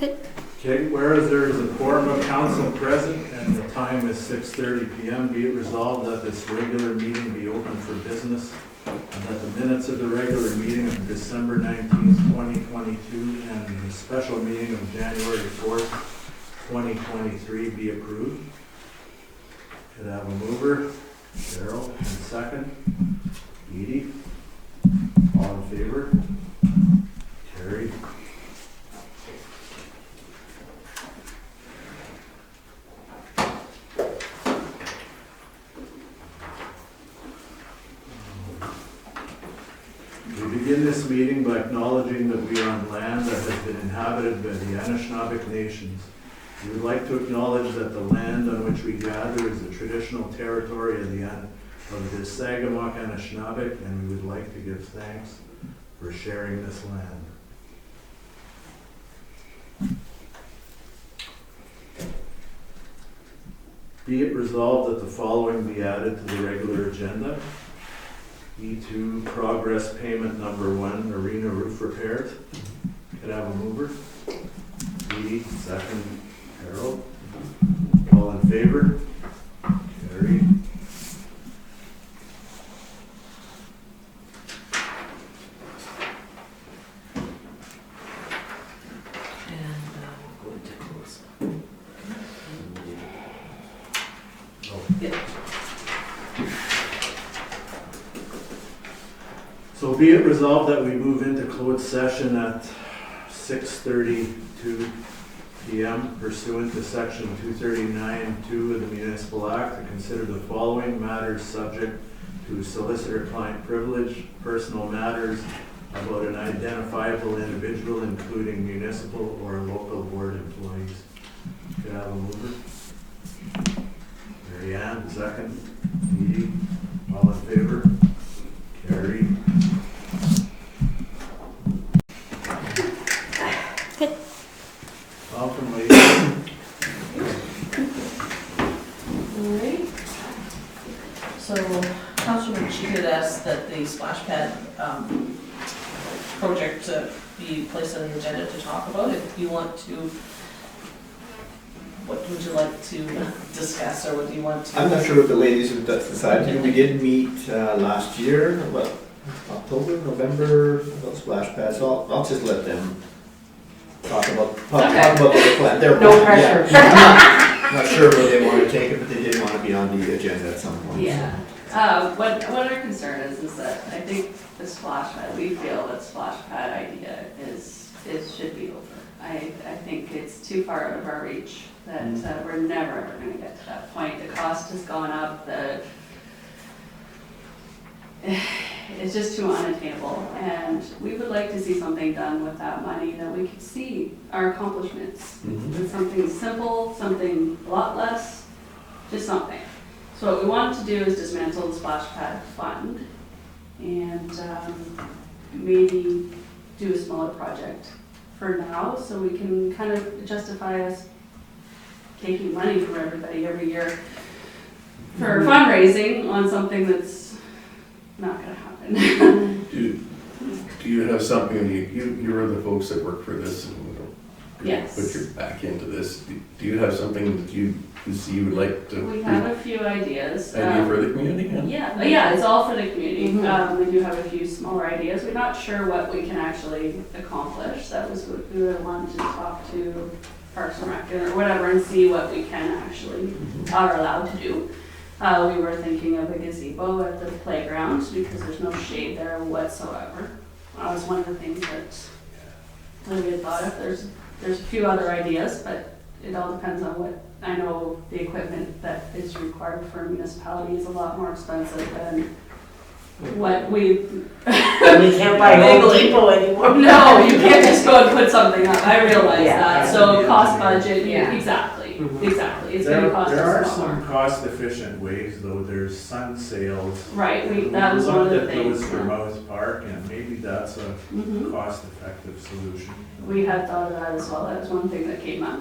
Okay, whereas there is a quorum of council present and the time is 6:30 p.m., be it resolved that this regular meeting be open for business and that the minutes of the regular meeting of December 19th, 2022 and the special meeting of January 4th, 2023 be approved. Could I have a mover? Cheryl, and second. Edie. All in favor? Carried. We begin this meeting by acknowledging that we are on land that has been inhabited by the Anishinaabe nations. We would like to acknowledge that the land on which we gather is the traditional territory of the Sagamok Anishinaabe, and we would like to give thanks for sharing this land. Be it resolved that the following be added to the regular agenda. E2 progress payment number 1, arena roof repairs. Could I have a mover? Edie, second. Harold. All in favor? Carried. So be it resolved that we move into closed session at 6:32 p.m. pursuant to section 239(2) of the Municipal Act to consider the following matters subject to solicitor-client privilege, personal matters about an identifiable individual, including municipal or local board employees. Could I have a mover? Mary Ann, second. Edie, all in favor? Carried. Welcome, ladies. Alright. So, Councilor Ritchie had asked that the splash pad project be placed on the agenda to talk about. If you want to, what would you like to discuss, or what do you want to? I'm not sure what the ladies have decided. We did meet last year, October, November, about splash pads. So I'll just let them talk about their plan. No pressure. Yeah. I'm not sure where they want to take it, but they did want to be on the agenda at some point. Yeah. What our concern is that I think the splash pad, we feel that splash pad idea should be over. I think it's too far out of our reach, that we're never ever going to get to that point. The cost has gone up. It's just too unattainable, and we would like to see something done with that money that we could see our accomplishments. It's something simple, something a lot less, just something. So what we wanted to do is dismantle the splash pad fund and maybe do a smaller project for now, so we can kind of justify us taking money from everybody every year for fundraising on something that's not going to happen. Do you have something, you are the folks that work for this and Yes. put your back into this. Do you have something that you see you would like to? We have a few ideas. Idea for the community? Yeah, it's all for the community. We do have a few smaller ideas. We're not sure what we can actually accomplish. That was what we would want to talk to Parks and Rec or whatever and see what we can actually are allowed to do. We were thinking of a gazebo at the playground because there's no shade there whatsoever. That was one of the things that we had thought of. There's a few other ideas, but it all depends on what. I know the equipment that is required for a municipality is a lot more expensive than what we can't buy Home Depot anymore. No, you can't just go and put something up. I realize that. So Yeah. cost budget, Yeah. Exactly. It's going to cost There are us a lot some more. cost-efficient ways, though. There's sun sales. Right. That was one of the We things. looked at those for Mouth Park, and maybe that's a Mhm. cost-effective solution. We had thought of that as well. That was one thing that came up.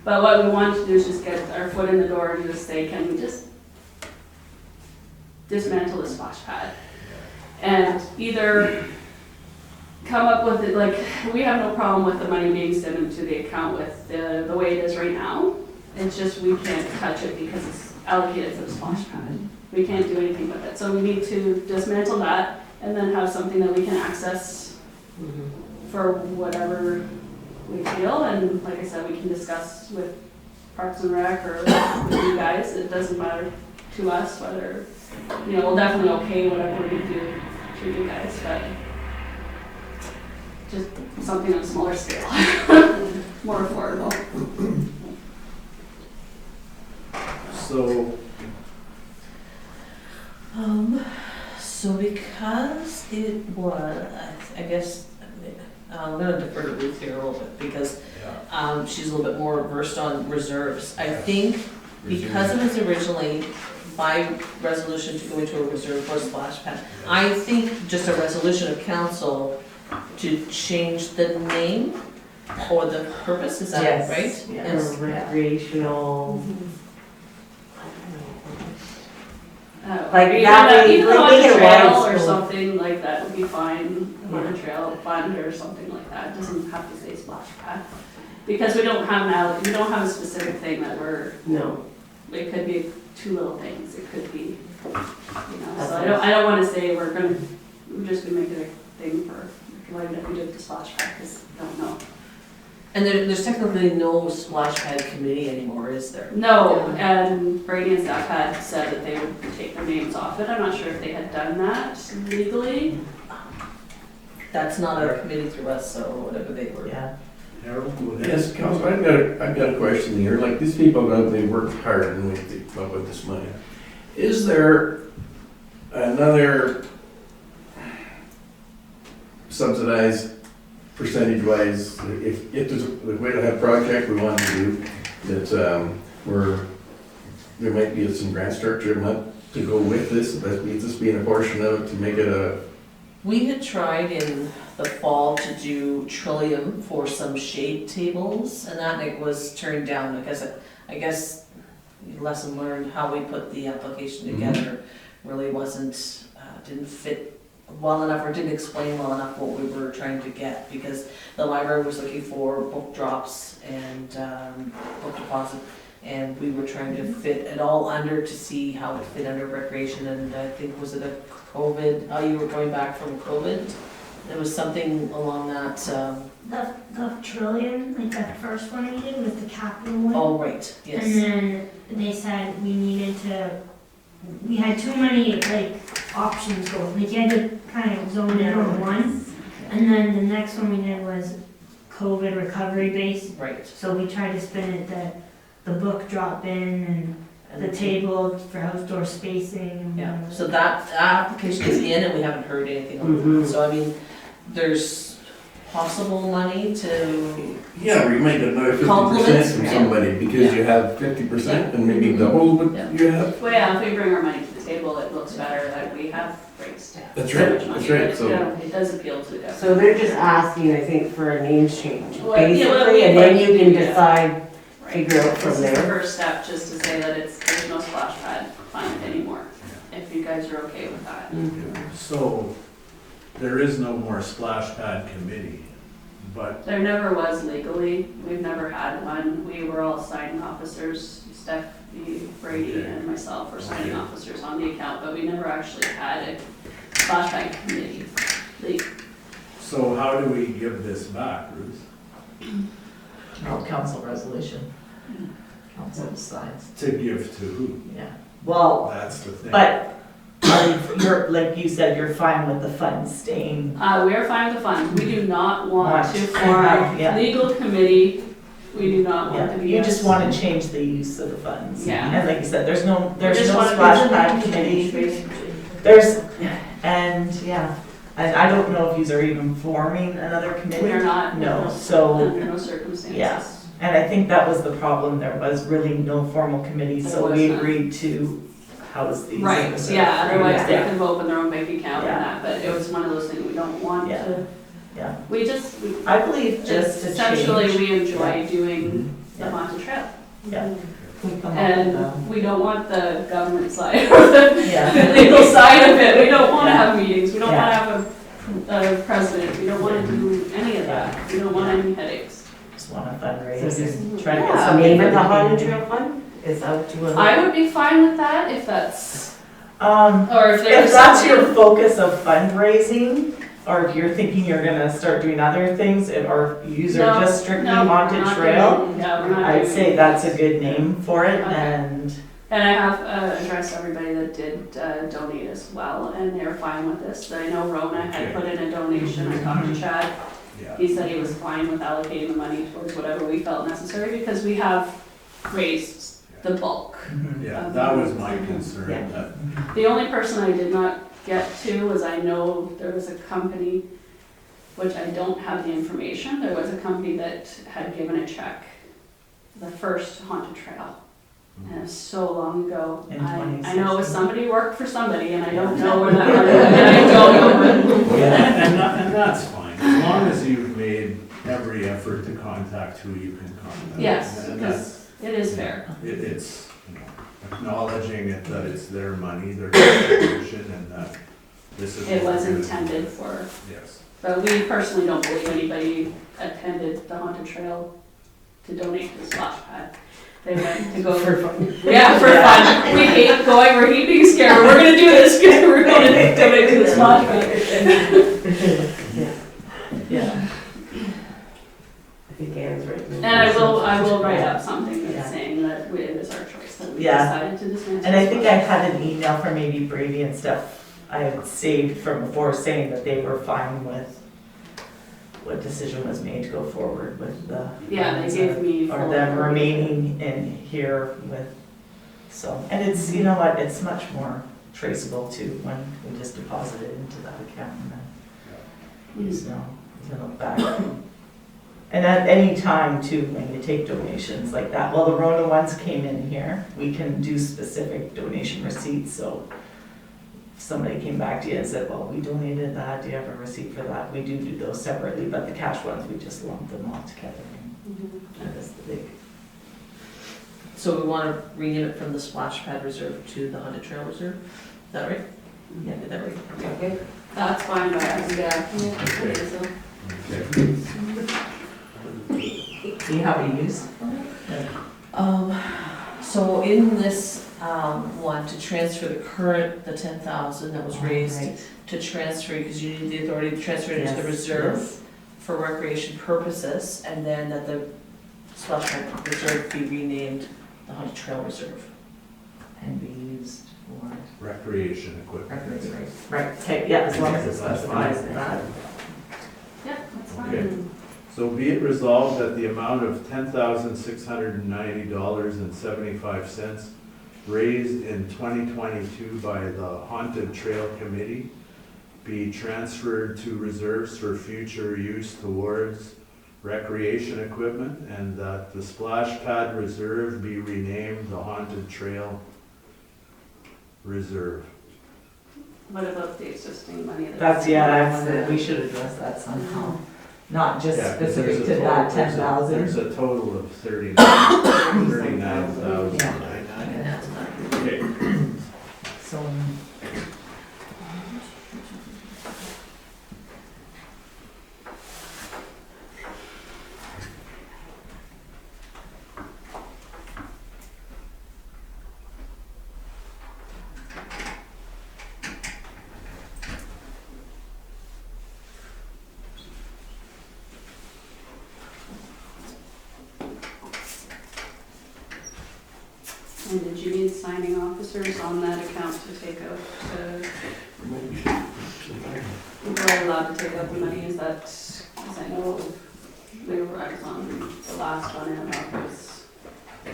But what we wanted to do is just get our foot in the door and just say, can we just dismantle the splash pad? And either come up with it, like, we have no problem with the money being sent into the account with the way it is right now. It's just we can't touch it because it's allocated to the splash pad. We can't do anything with it. So we need to dismantle that and then have something that we can access for whatever we feel. And like I said, we can discuss with Parks and Rec or with you guys. It doesn't matter to us whether, we'll definitely okay whatever we do to you guys, but just something on a smaller scale, more affordable. So, So because it was, I guess, I'm gonna defer to Ruth here a little bit because she's a little bit more versed on reserves. I think because it was originally by resolution to go into a reserve for a splash pad, I think just a resolution of council to change the name or the purpose, is that right? Yes, recreational. Like Even that way, even like on make a it trail wide or scope. something like that would be fine, on a trail fund or something like that, it doesn't have to say splash pad. Because we don't have a specific thing that No. it could be two little things, it could be, so I don't wanna say we're just gonna make it a thing for, like if we did the splash pad, cause I don't know. And there's technically no splash pad committee anymore, is there? No, and Brady and staff had said that they would take their names off it. I'm not sure if they had done that legally. That's not a committee through us, so whatever they were. Yeah. Harold, go ahead. Yes, Council, I've got a question here. Like, these people, they worked hard and they come up with this money. Is there another subsidized percentage-wise, if there's a project we want to do, that there might be some grant structure to go with this, but this being a portion of it to make it a... We had tried in the fall to do Trillium for some shade tables, and that it was turned down because I guess lesson learned, how we put the application together really wasn't, didn't fit well enough, or didn't explain well enough what we were trying to get, because the library was looking for book drops and book deposit, and we were trying to fit it all under to see how it fit under recreation. And I think, was it a COVID, you were coming back from COVID? There was something along that, The trillion, like that first one we did with the capital one. oh, right, And yes. then they said we had too many options going, like you had to kind of zone in on one. And then the next one we did was COVID recovery based, Right. so we tried to spin it that the book drop in and the table for outdoor spacing. And Yeah, so that application is in and we haven't heard anything on it. So I mean, there's possible money to, Yeah, or you might get another 50% Compliments? from somebody, because you have 50% and maybe double what you have. Well, yeah, if we bring our money to the table, it looks better that we have raised That's so right, much money. that's right, But, so- it does appeal to the So they're just asking, I think, for a name change, Well, yeah, well, basically, and then you can yeah. decide, Right. figure out from This is the there. first step, just to say that there's no splash pad fund anymore, if you guys are okay with that. So, there is no more splash pad committee, but There never was legally, we've never had one, we were all signing officers, Stephanie, Brady, Okay. and myself were signing officers on the account, but we never actually had a splash pad committee. so how do we give this back, Ruth? Council resolution. Council decides. To give to who? Yeah. Well, That's the thing. but you're, like you said, you're fine with the funds staying. We are fine with the funds, we do not want to form Yeah. a legal committee, we do not want Yeah, to be. you just want to change the use of the funds. Yeah. And like you said, there's no just wanna- splash pad committee. There's, and yeah, I don't know if you are even forming another committee. We are not. No, so, Under no circumstances. Yeah. and I think that was the problem, there was really no formal committee, so There we wasn't. agreed to house these. Right, yeah, otherwise they Yeah. could have opened their own bank account and Yeah. that, but it was one of those things we don't want Yeah. to. Yeah. We I believe just to essentially, change. we enjoy doing the Yeah. haunted trail. Yeah. We come up with, And we don't want the government side or the yeah. legal side of it, we don't wanna have meetings, we don't Yeah. wanna have a president, we don't wanna do any of that, we don't want any headaches. Just wanna So fundraise just- and try to get Yeah, something. name for it the Haunted community. Trail Fund? Is that what you want? I would be fine with that if that's, Um, or if there's if that's your something. focus of fundraising, or if you're thinking you're gonna start doing other things, or you are just strictly Haunted Trail, Yeah, we're not I'd doing- say that's a good name for it, Okay. and And I have addressed everybody that did donate as well, and they're fine with this. I know Rona had Okay. put in a donation, I talked to Chad. Yeah. He said he was fine with allocating the money towards whatever we felt necessary, because we have raised the bulk. Yeah, that was my concern, Yeah. that, The only person I did not get to was I know there was a company, which I don't have the information, there was a company that had given a check, the first Haunted Trail. And it was so long ago. In I know it 2016. was somebody who worked for somebody, and I don't know where that money went, and I don't know where. and that's fine, as long as you've made every effort to contact who you can contact. Yes, And because it is fair. It's, you know, acknowledging it, that it's their money, their contribution, and that this is. It what was we're doing. intended for, Yes. but we personally don't believe anybody attended the Haunted Trail to donate to the splash pad. They went to go for fun. yeah, for fun. We hate going, we're hate being scared, we're gonna do this because we're gonna donate to the splash pad. Yeah, I think Anne's right. And I will write up something Yeah. that's saying that it is our choice, that we Yeah. decided to dismantle. and I think I the had an email from maybe Brady and stuff I had saved from before saying that they were fine with what decision was made to go forward with the. Yeah, they gave me Or full them information. remaining in here with, so, and it's, you know what, it's much more traceable too, when we just deposit it into that account and then you just know, you can look back. And at any time too, when you take donations like that, well, the Rona ones came in here, we can do specific donation receipts, so if somebody came back to you and said, well, we donated that, do you have a receipt for that? We do those separately, but the cash ones, we just lump them all together. Mhm. That is the big. So we wanna rename it from the Splash Pad Reserve to the Haunted Trail Reserve? Is that right? Yeah, did that right? Okay. That's fine by us, yeah. Okay. So, Okay. Do you have a use? So in this, one, to transfer the 10,000 that was raised, Right. to transfer, because you need the authority to transfer it into the Yes, reserve yes. for recreation purposes, and then that the Splash Pad Reserve be renamed the Haunted Trail Reserve. And be used for. Recreation equipment. Right, okay, yeah, as long as it specifies that. yeah, that's Okay. fine. So be it resolved that the amount of $10,690.75 raised in 2022 by the Haunted Trail Committee be transferred to reserves for future use towards recreation equipment, and that the Splash Pad Reserve be renamed the Haunted Trail Reserve. What about the existing money? That's, yeah, we should address that somehow, not just Yeah, 'cause specific there's to a that total- 10,000. There's a total of 39,000. Yeah. Okay. So, And did you need signing officers on that account to take out, people are allowed to take out the money, is that, because I know I was on the last one and it was, I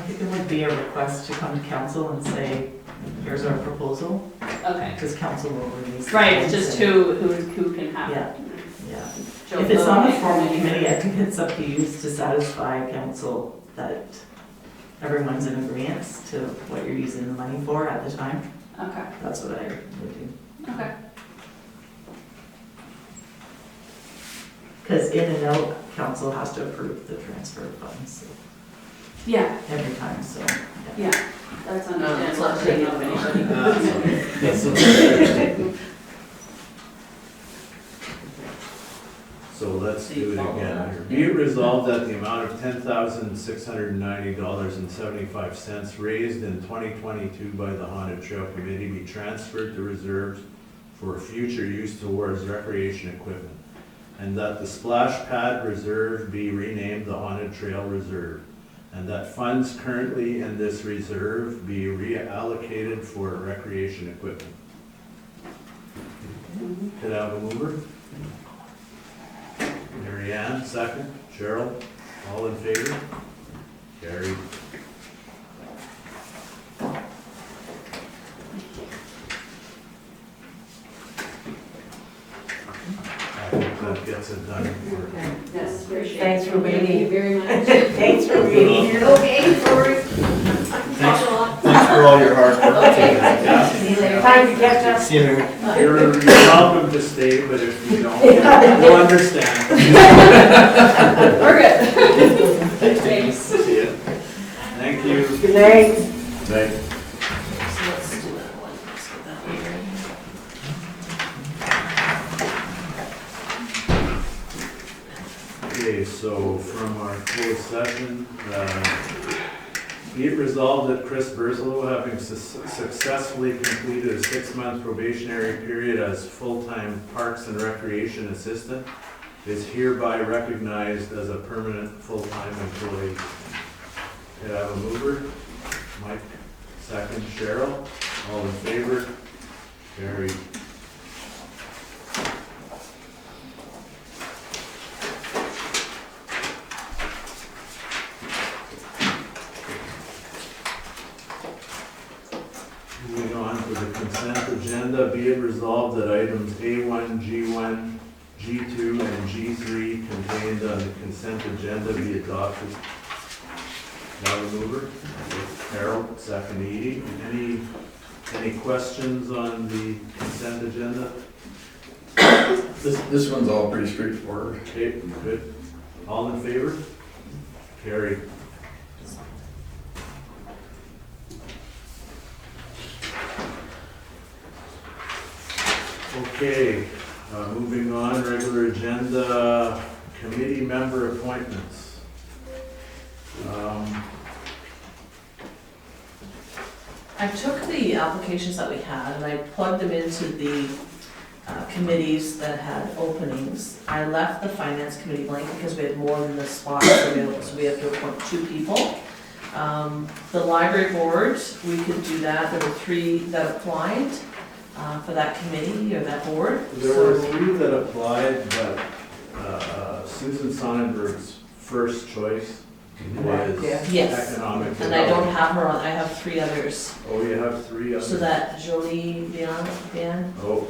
think it would be a request to come to council and say, here's our proposal, okay. because council will release. the Right, it's funds just and- who can have Yeah. it. Yeah. Joe If it's on a Blow, formal maybe. committee, I think it's up to you to satisfy council that everyone's in agreement to what you're using the money for at the time. Okay, That's what I would do. okay. Because in and out, council has to approve the transfer of funds Yeah, every time, so. yeah, that's No, it's not understandable. taking They out know anybody. anybody. So let's do it again here. Be it resolved that the amount of $10,690.75 raised in 2022 by the Haunted Trail Committee be transferred to reserves for future use towards recreation equipment, and that the splash pad reserve be renamed the Haunted Trail Reserve, and that funds currently in this reserve be reallocated for recreation equipment. Could I have a mover? Mary Ann, second. Cheryl, all in favor? Carried. I think that gets it done for. Yes, appreciate it. Thanks for Thank waiting. you very much. Thanks for being here. Okay, sorry. Thanks for all your hard work. Okay. Yeah. See you later. Time to catch up. See you later. You're welcome to stay, but if you don't, you'll understand. We're good. Thanks, Dave. Thanks. See ya. Thank you. Good night. Right. So let's do that one, let's get that one ready. Okay, so from our closed session, be it resolved that Chris Burzlow, having successfully completed a 6-month probationary period as full-time Parks and Recreation Assistant, is hereby recognized as a permanent full-time employee. Could I have a mover? Mike, second. Cheryl, all in favor? Carried. Moving on to the consent agenda, be it resolved that items A1, G1, G2, and G3 contained on the consent agenda be adopted. Now the mover, Harold, second Edie. Any questions on the consent agenda? This one's all pretty straightforward. Okay, good. All in favor? Carried. Okay, moving on, regular agenda, committee member appointments. I took the applications that we had and I plugged them into the committees that had openings. I left the finance committee blank because we had more than the spots available, so we have to appoint 2 people. The library board, we could do that, there were 3 that applied for that committee or that board. There were So- 3 that applied, but Susan Sonnenberg's first choice was Yes. economic And I don't development. have her on, I have 3 others. Oh, you have 3 others? So that Jolie Vian, Oh,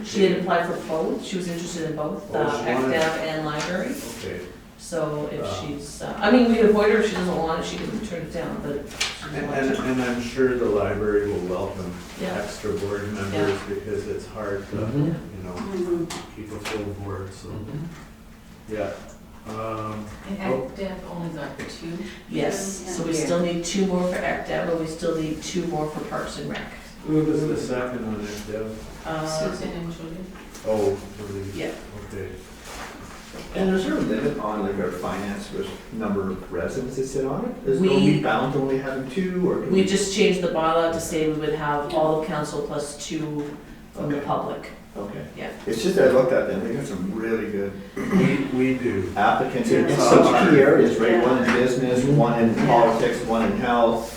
she had applied for both, she was interested in both, Oh, she wanted- ECDEV and library. okay. So if she's, I mean, we could avoid her if she doesn't want it, she can turn it down, but if she doesn't want it. And I'm sure the library will welcome Yeah. extra board members because it's hard to, Mhm. you know, keep a full board, so, yeah. And ECDEV only got 2? Yes, so we Yeah. still need 2 more for ECDEV, and we still need 2 more for Parks and Rec. Who was the second on it, Deb? Susan and Julie? Oh, Julie. Yeah. Okay. And is there a limit on like our finance number of residents that sit on it? Is We- we bound to only having 2 or? can We just changed the bylaw to say we would have all of council plus 2 from the Okay. public. Okay. Yeah. It's just that I looked at them, they got some really good We do. applicants in It's such hard. key areas, right? Yeah. One in business, one in politics, one in health.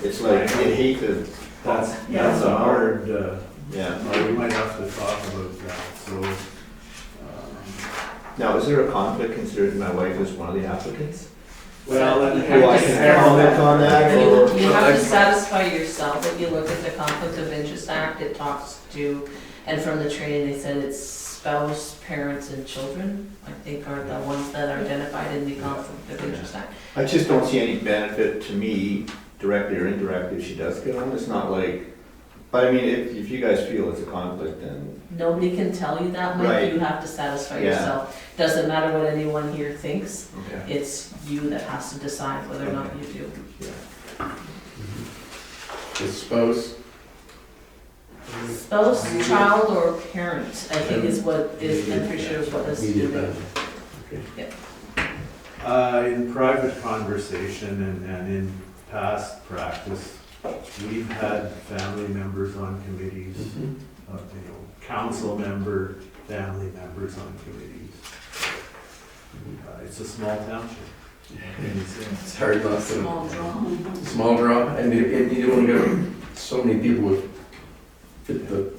It's like, you hate to. That's Yeah. a hard, Yeah. we might have to talk about that, so. Now, is there a conflict considering my wife is one of the applicants? Well, and You Do I have to can comment on that You or? you have to satisfy yourself, if you look at the Conflict of Interest Act, it talks to, and from the training, they said it's spouse, parents, and children, I think are the ones that are identified in the Conflict of Interest Act. I just don't see any benefit to me, directly or indirectly, if she does get on. It's not like, but I mean, if you guys feel it's a conflict, then, Nobody can tell you that, Mike, Right. you have to satisfy Yeah. yourself. Doesn't matter what anyone here thinks, okay. it's you that has to decide whether or not you do. Yeah. The spouse, Spouse, child, or parent, I think is what is, I'm pretty sure is what this Immediate is. benefit. In private conversation and in past practice, we've had family members on committees, Mhm. council member, family members on committees. It's a small township. It's hard not to, Small draw. small draw, and you only got so many people with fit the.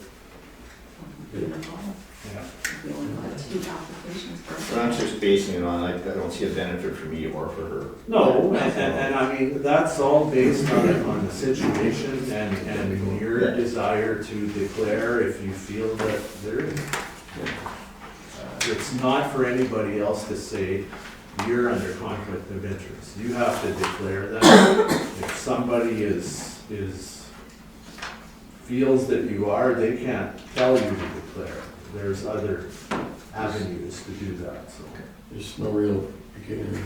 Yeah. We only got 2 applications for. So I'm just basing it on, like, I don't see a benefit for me or for her. No, and I mean, that's all based on the situation and your desire to declare if you feel that there is. It's not for anybody else to say, you're under conflict of interest. You have to declare that. If somebody feels that you are, they can't tell you to declare. There's other avenues to do that, so. There's no real beginning,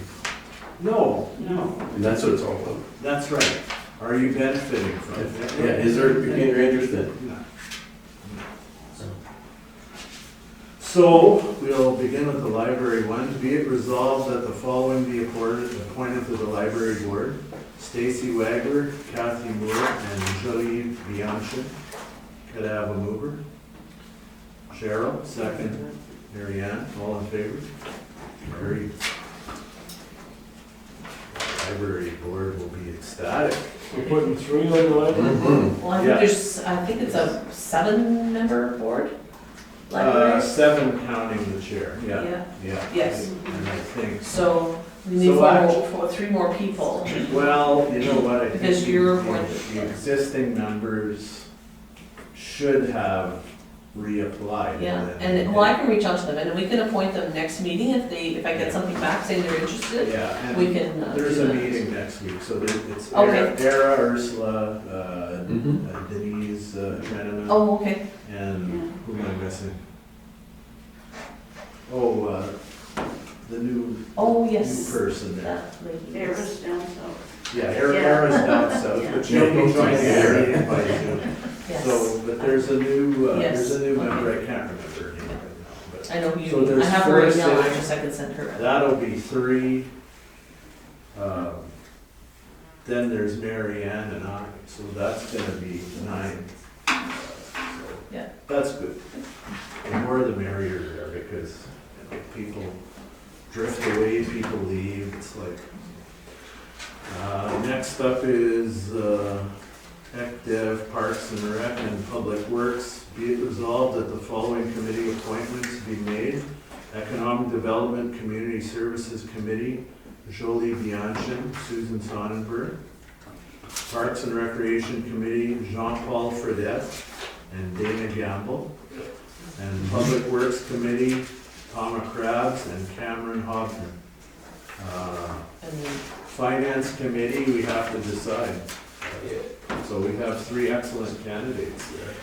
No, and that's what it's all about. that's right. Are you benefiting from it? Yeah, is there a beginning interest in? No. So, we'll begin with the library one. Be it resolved that the following be appointed to the library board: Stacy Wagler, Kathy Moore, and Jolie Bianchin. Could I have a mover? Cheryl, second. Mary Ann, all in favor? Carried. The library board will be ecstatic. We're putting 3 on the library? Mhm. Well, Yeah. I think it's a 7-member board, library. 7 counting the chair, yeah. Yeah. Yes. And I think, So we need So 3 more people. well, you know what, I think Because you're the appointed. the existing members should have reapplied. Yeah, and well, I can reach out to them and we can appoint them next meeting if I get something back saying they're interested. Yeah, We and can. there's do a that. meeting next week, so it's Okay. Era, Ursula, Mhm. Denise, Jenneman, Oh, okay. and who am I missing? Oh, the new Yes. person there. That lady. There was down south. Yeah, Era's down south, but she'll be joining the meeting by June. Yes. So, but there's a new Yes. member, I can't remember her name right now, I know who So you mean. I there's have her 4 email sitting. address, I can send her. but that'll be 3. Then there's Mary Ann and I, so that's gonna be 9. Yeah. That's good. The more the merrier there, because people drift away, people leave, it's like. Next up is ECDev, Parks and Rec, and Public Works. Be it resolved that the following committee appointments be made: Economic Development Community Services Committee, Jolie Bianchin, Susan Sonnenberg. Parks and Recreation Committee, Jean-Paul Fredette and Dana Gamble. And Public Works Committee, Tama Krabs and Cameron Hoffman. And Finance Committee, we have to decide. So we have 3 excellent candidates there.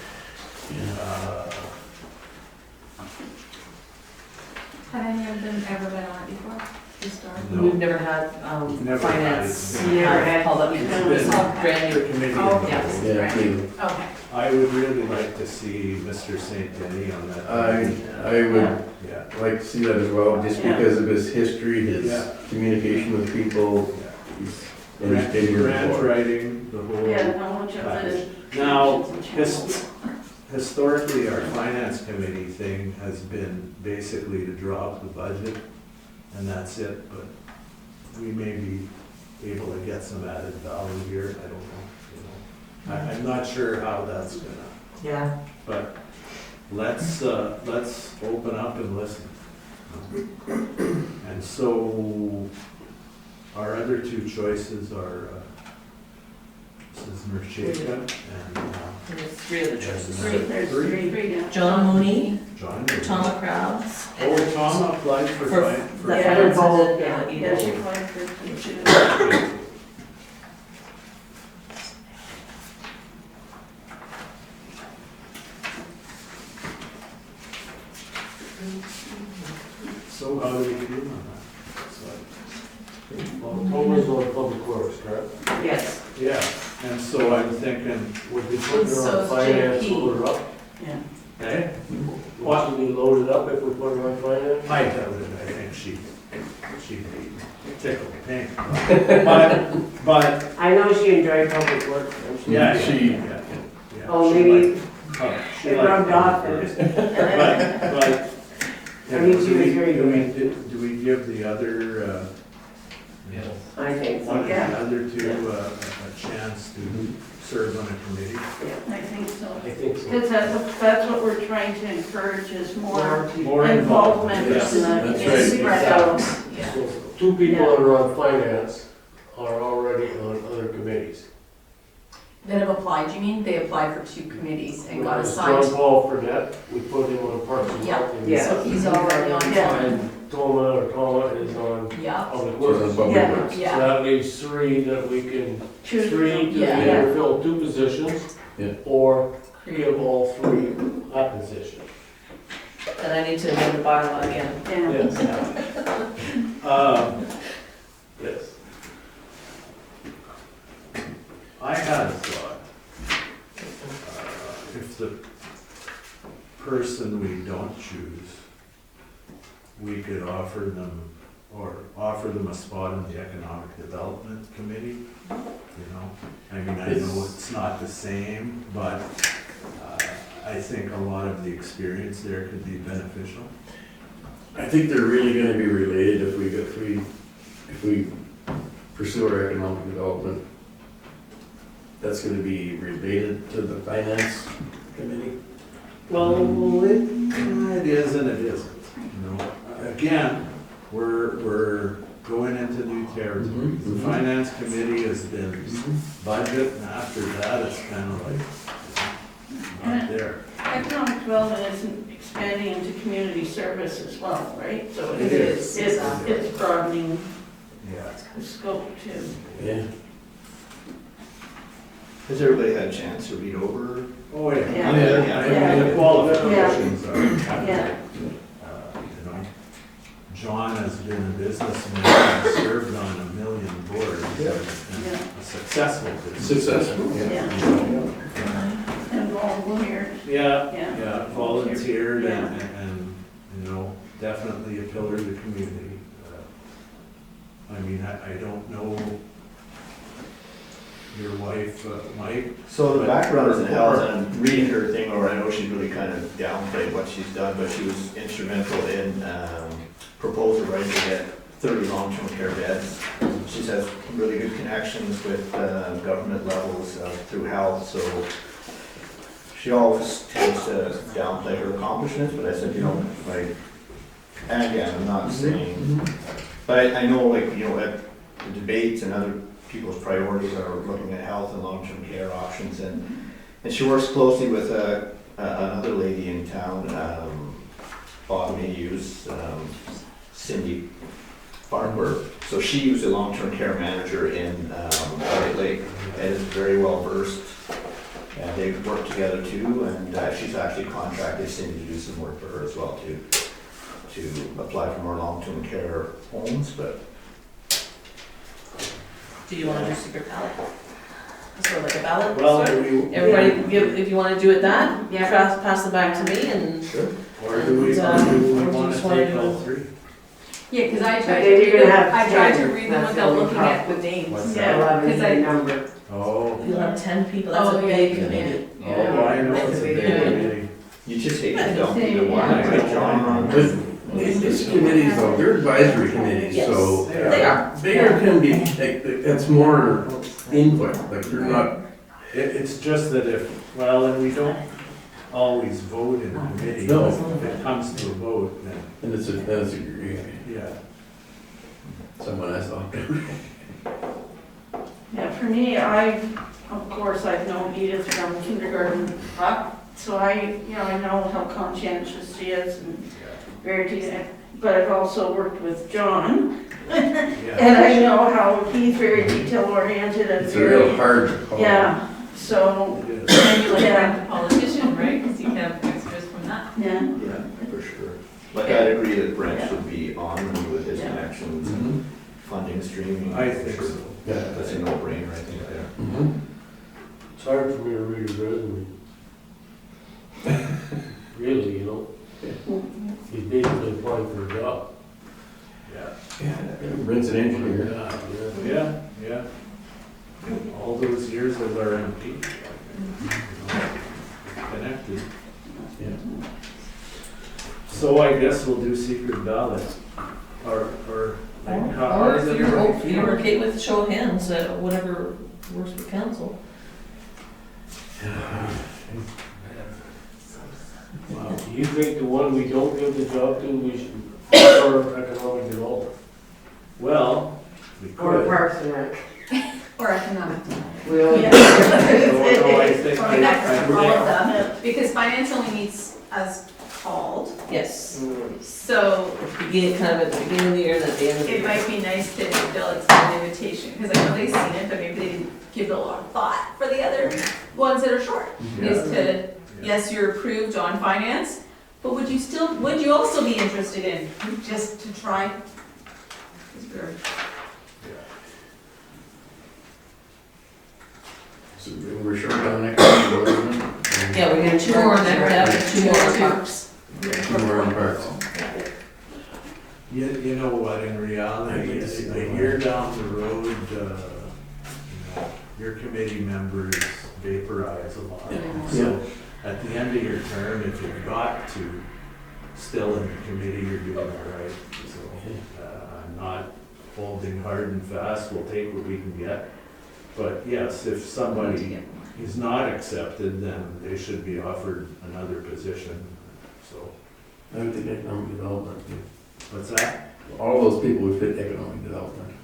Have any of them ever been on it before? Historically? No. we've never had We've never had it. finance. Never had- Public. It's It's all been brand the new. committee. Oh, of yes. the whole. Yeah, me. Okay. I would really like to see Mr. St. Denis on that. I would Yeah. like to see that as well, just Yeah. because of his history, his Yeah. communication with people, he's in his Grant tenure grant before. writing, the whole. Yeah, how much of it? Now, Channels. Historically, our finance committee thing has been basically to drop the budget, and that's it, but we may be able to get some added value here, I don't know, I'm not sure how that's gonna, Yeah, but let's open up and listen. And so, our other 2 choices are, Mrs. Mercheka and And there's 3 other choices. There's 3, yeah. John Mooney, John. Tama Krabs. Oh, Tom applied for For for the Yeah, finance both, and yeah. then, Yeah, she Eagle. applied for 2. So how do we feel on that? So, October's on Public Works, correct? Yes. yeah, and so I'm thinking, Would we put her So on finance JP. over up? Yeah. Okay? Possibly load it up if we put it on finance? I doubt it, I think she'd be tickled pink. But, I know she enjoyed public works. yeah, She- Oh, she maybe liked- oh, she it liked rubbed off public there. But, you I know, think she was very do we give the other, I think one so, of the yeah. other two a chance to serve on a committee? I think so. I think so. Because that's what we're trying to encourage is more More involvement in yes. the That's community. Spread out. Yeah. So 2 people that are on finance are already on other committees. That have applied, you mean? They applied for 2 committees and got There's assigned. John Paul Burnett, we put him on Parks and Yeah. Rec. Yeah. So he's already on Yeah. one. And Toma is on Yeah, public So works. that's public Yeah. works. So yeah. that leaves 3 that we can, Choose 3 to Yeah. either fill 2 positions Yeah. or give all 3 a position. Then I need to amend the bylaw again. Yeah. Yes. Yes. I had a thought. If the person we don't choose, we could offer them a spot in the Economic Development Committee, you know? I mean, I know it's not the same, but I think a lot of the experience there could be beneficial. I think they're really gonna be related if we pursue our economic development. That's gonna be related to the finance committee. Well, it is and it isn't, you know? Again, we're going into new territory. The Mhm. finance committee has been budget, and after that, it's kind of like, not there. Economic development isn't expanding into community service as well, right? So It is. It's broadening Yeah. the scope too. Yeah. Has everybody had a chance to read over? Oh, yeah. Yeah. I mean, the qualifications are, Yeah. you know, John has been a businessman, and served on a million boards, Yeah. and Yeah. a successful businessman. Successful, yeah. Yeah. And volunteers, Yeah, yeah. yeah, volunteered Yeah. and, you know, definitely a pillar of the community. I mean, I don't know your wife, Mike. So the background is in health, and I'm reading her thing, or I know she's really kind of downplayed what she's done, but she was instrumental in proposal right to get 30 long-term care beds. She has really good connections with government levels through health, so she always tends to downplay her accomplishments, but I said, you know, like, and again, I'm not saying, but I know, like, you know, at the debates and other people's priorities are looking at health and long-term care options, and she works closely with another lady in town, Bob Mayhew's, Cindy Farnworth. So she was a long-term care manager in Elliott Lake and is very well versed. And they work together too, and she's actually contracted Cindy to do some work for her as well too, to apply for more long-term care homes, but Do you want to do secret ballot? Sort of like a ballot? Well, sort? do we, Everybody, if you want to do it that, Yeah. pass it back to me and. sure. or do we or want to just wanna take do- all 3? Yeah, because I tried But to then read you're gonna them, have I tried to 10, read them that's without the looking only at the names. What's Yeah. 11 Because is I- the number. Oh, You'll have 10 people, that's a Oh, yeah, big yeah. committee. oh, I know it's a big Yeah. committee. You just hate to dump Same, either one, yeah. right, John? These committees though, they're advisory committees, so. Yes, they are. Bigger can be, like, it's more input, like they're not, It's just that and we don't always vote in committee. No. If it comes to a vote, then, and it's a, yeah. someone has to. Yeah, for me, of course, I've known Edith from kindergarten up, so I know how conscientious she is and very detailed. But I've also worked with John, Yeah. and I know how he's very detail oriented and It's a real very, hard call. yeah, so, It is. And you like Yeah. a politician, right? Because you can have extras from that. yeah. Yeah, for sure. Like, I'd agree that Brent should be on with his Yeah. connections and Mhm. funding streaming. I for think sure. so. Yeah. That's a no-brainer, I think, there. Mhm. It's hard for me to read his resume. really, you know? He's basically applying for a job. Yeah. Brent's an engineer. Yeah, yeah. All those years as our MP. Connected. Yeah. So I guess we'll do secret ballot. Or, like, how Or is if it? you're okay with show of hands, whatever works for council. Wow. Do you think the one we don't give the job to, we should, or economic development? Well, we Or could. Parks and Rec. Or economic. We all. No, I think Or I next, all think- of them, because finance only meets as called, Yes. so Begin, kind of at the beginning of the year and at the end of the it year. might be nice to Bill extend an invitation, because I know they've seen it, but maybe they didn't give it a lot of thought for the other ones that are short. Is to, yes, you're approved on finance, but would you also be interested in, just to try? 'Cause we're- So we're short on economic development. Yeah, we're gonna 2 more on that, and 2 more on parks. Two more on parks. You know what, in reality, a year down the road, your committee members vaporize a lot. So at the end of your term, if you've got to, still in the committee, you're doing all right. So I'm not holding hard and fast, we'll take what we can get. But yes, if somebody is not accepted, then they should be offered another position, so. I would think economic development. What's that? All those people would fit economic development.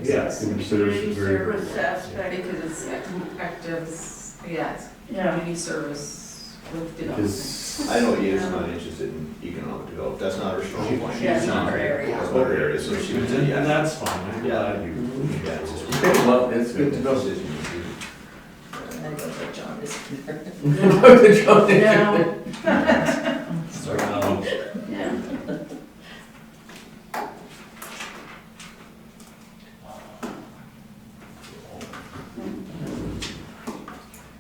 Yes. Human Community services, very good. service aspect. Because it's active, yeah, Yeah. community service with development. Because I know Edith's not interested in economic development, that's not her strong point. Yeah, it's not her area. That's not her area, so she would say, And yeah. that's fine, I'm glad you. Yeah, it's just. it's good to know. Decision. I know that John is there. No. Yeah.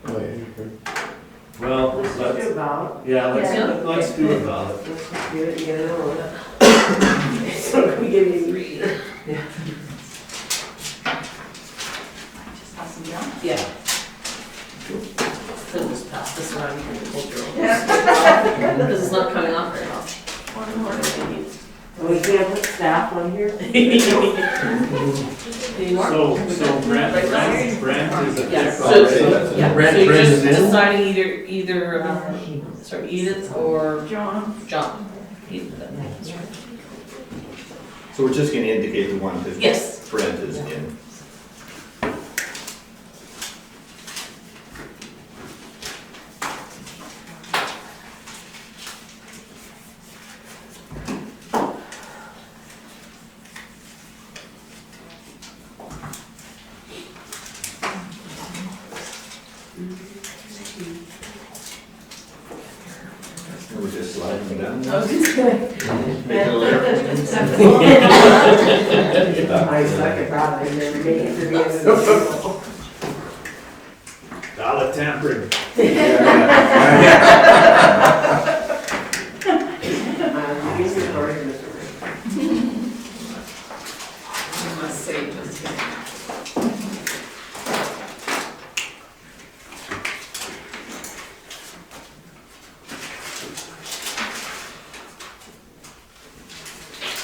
Oh, yeah, sure. Well, Let's just let's, do a ballot. yeah, Yeah. let's do a ballot. Let's just do it and get it over with. So can we give you 3? Just pass them down. Yeah. So just pass this around, you can hold your own. Because it's not coming off very often. One more than you. And we can't put staff on here? Any more? So Brent Right now? is a Yeah, fifth so, already. yeah, Brent- so you're Brent just is in? deciding either, sorry, Edith or John. John. Edith, that's right. So we're just gonna indicate the one that Yes. Brent is in. And we're just sliding them down. I was just gonna. Make it a layer. I suck at ballot, I never make it to the end of the Ballot tampering. He's recording this already. I must say, just.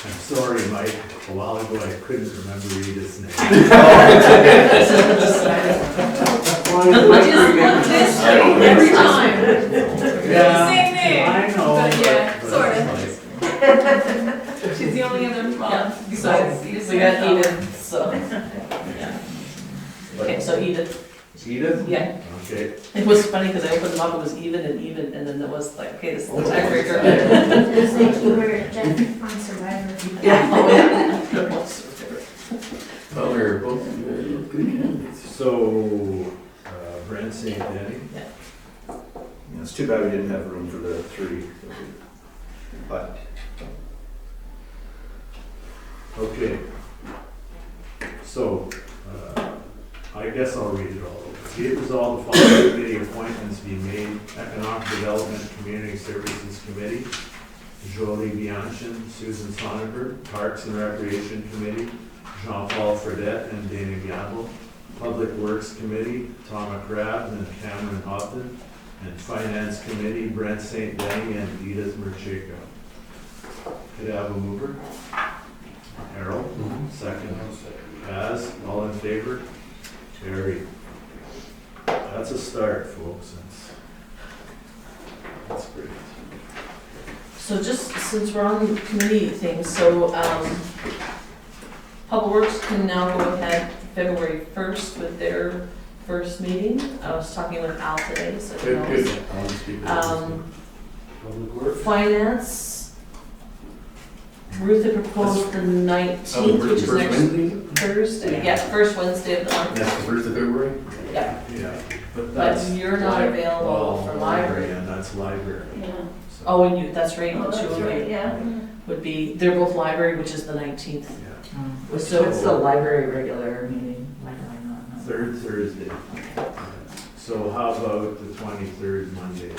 I'm sorry, Mike, a while ago I couldn't remember Edith's name. Just every time. Yeah, Same name. I know. But yeah, but sort it's like- She's the only other Yeah, mom so besides Edith. we got Edith, so. Yeah. Okay, so Edith, Edith? yeah, Okay, it was funny because I opened them up, it was even, and then there was like, okay, this is the tiebreaker. It's like you were Jeff on Survivor. Yeah. Oh, yeah. Well, they're both good candidates. so, Brent St. Denny, Yeah, it's too bad we didn't have room for the 3, but okay. So, I guess I'll read it all over. Be it resolved, the following committee appointments be made. Economic Development Community Services Committee, Jolie Bianchin, Susan Soniker. Parks and Recreation Committee, Jean-Paul Fredette and Dana Gamble. Public Works Committee, Tom McCrabb and Cameron Houghton. And Finance Committee, Brent St. Denis and Edith Mercheka. Could I have a mover? Harold, second. Paz, all in favor? Carried. That's a start, folks. That's great. So just since we're on committee things, so, Public Works can now go ahead February 1st with their first meeting. I was talking with Al today, so he knows. Good. I'll just keep it. Public Works. Finance, Ruth had proposed the 19th, which is First next Wednesday? Thursday. Yeah, first Wednesday of the month. That's the 1st of February? Yeah, Yeah, but but that's. you're not available for library. And that's library. Yeah. So, Oh, and you, that's right, Oh, the two that's of right, you yeah. would be, they're both library, which is the 19th. yeah. What's the library regular meeting? Why do I not know? Third Thursday. So how about the 23rd Monday?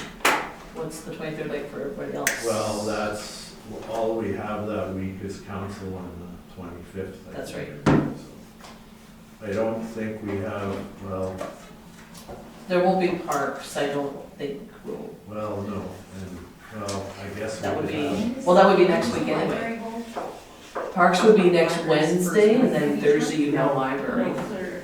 What's the 23rd like for everybody else? Well, that's, all we have that week is council on the 25th. I That's think. right. So, I don't think we have, well, There won't be parks, I don't think will. no, and, well, I guess. That would we be, have- well, that would be next week anyway. Parks would be next Wednesday, and then Thursday you know library.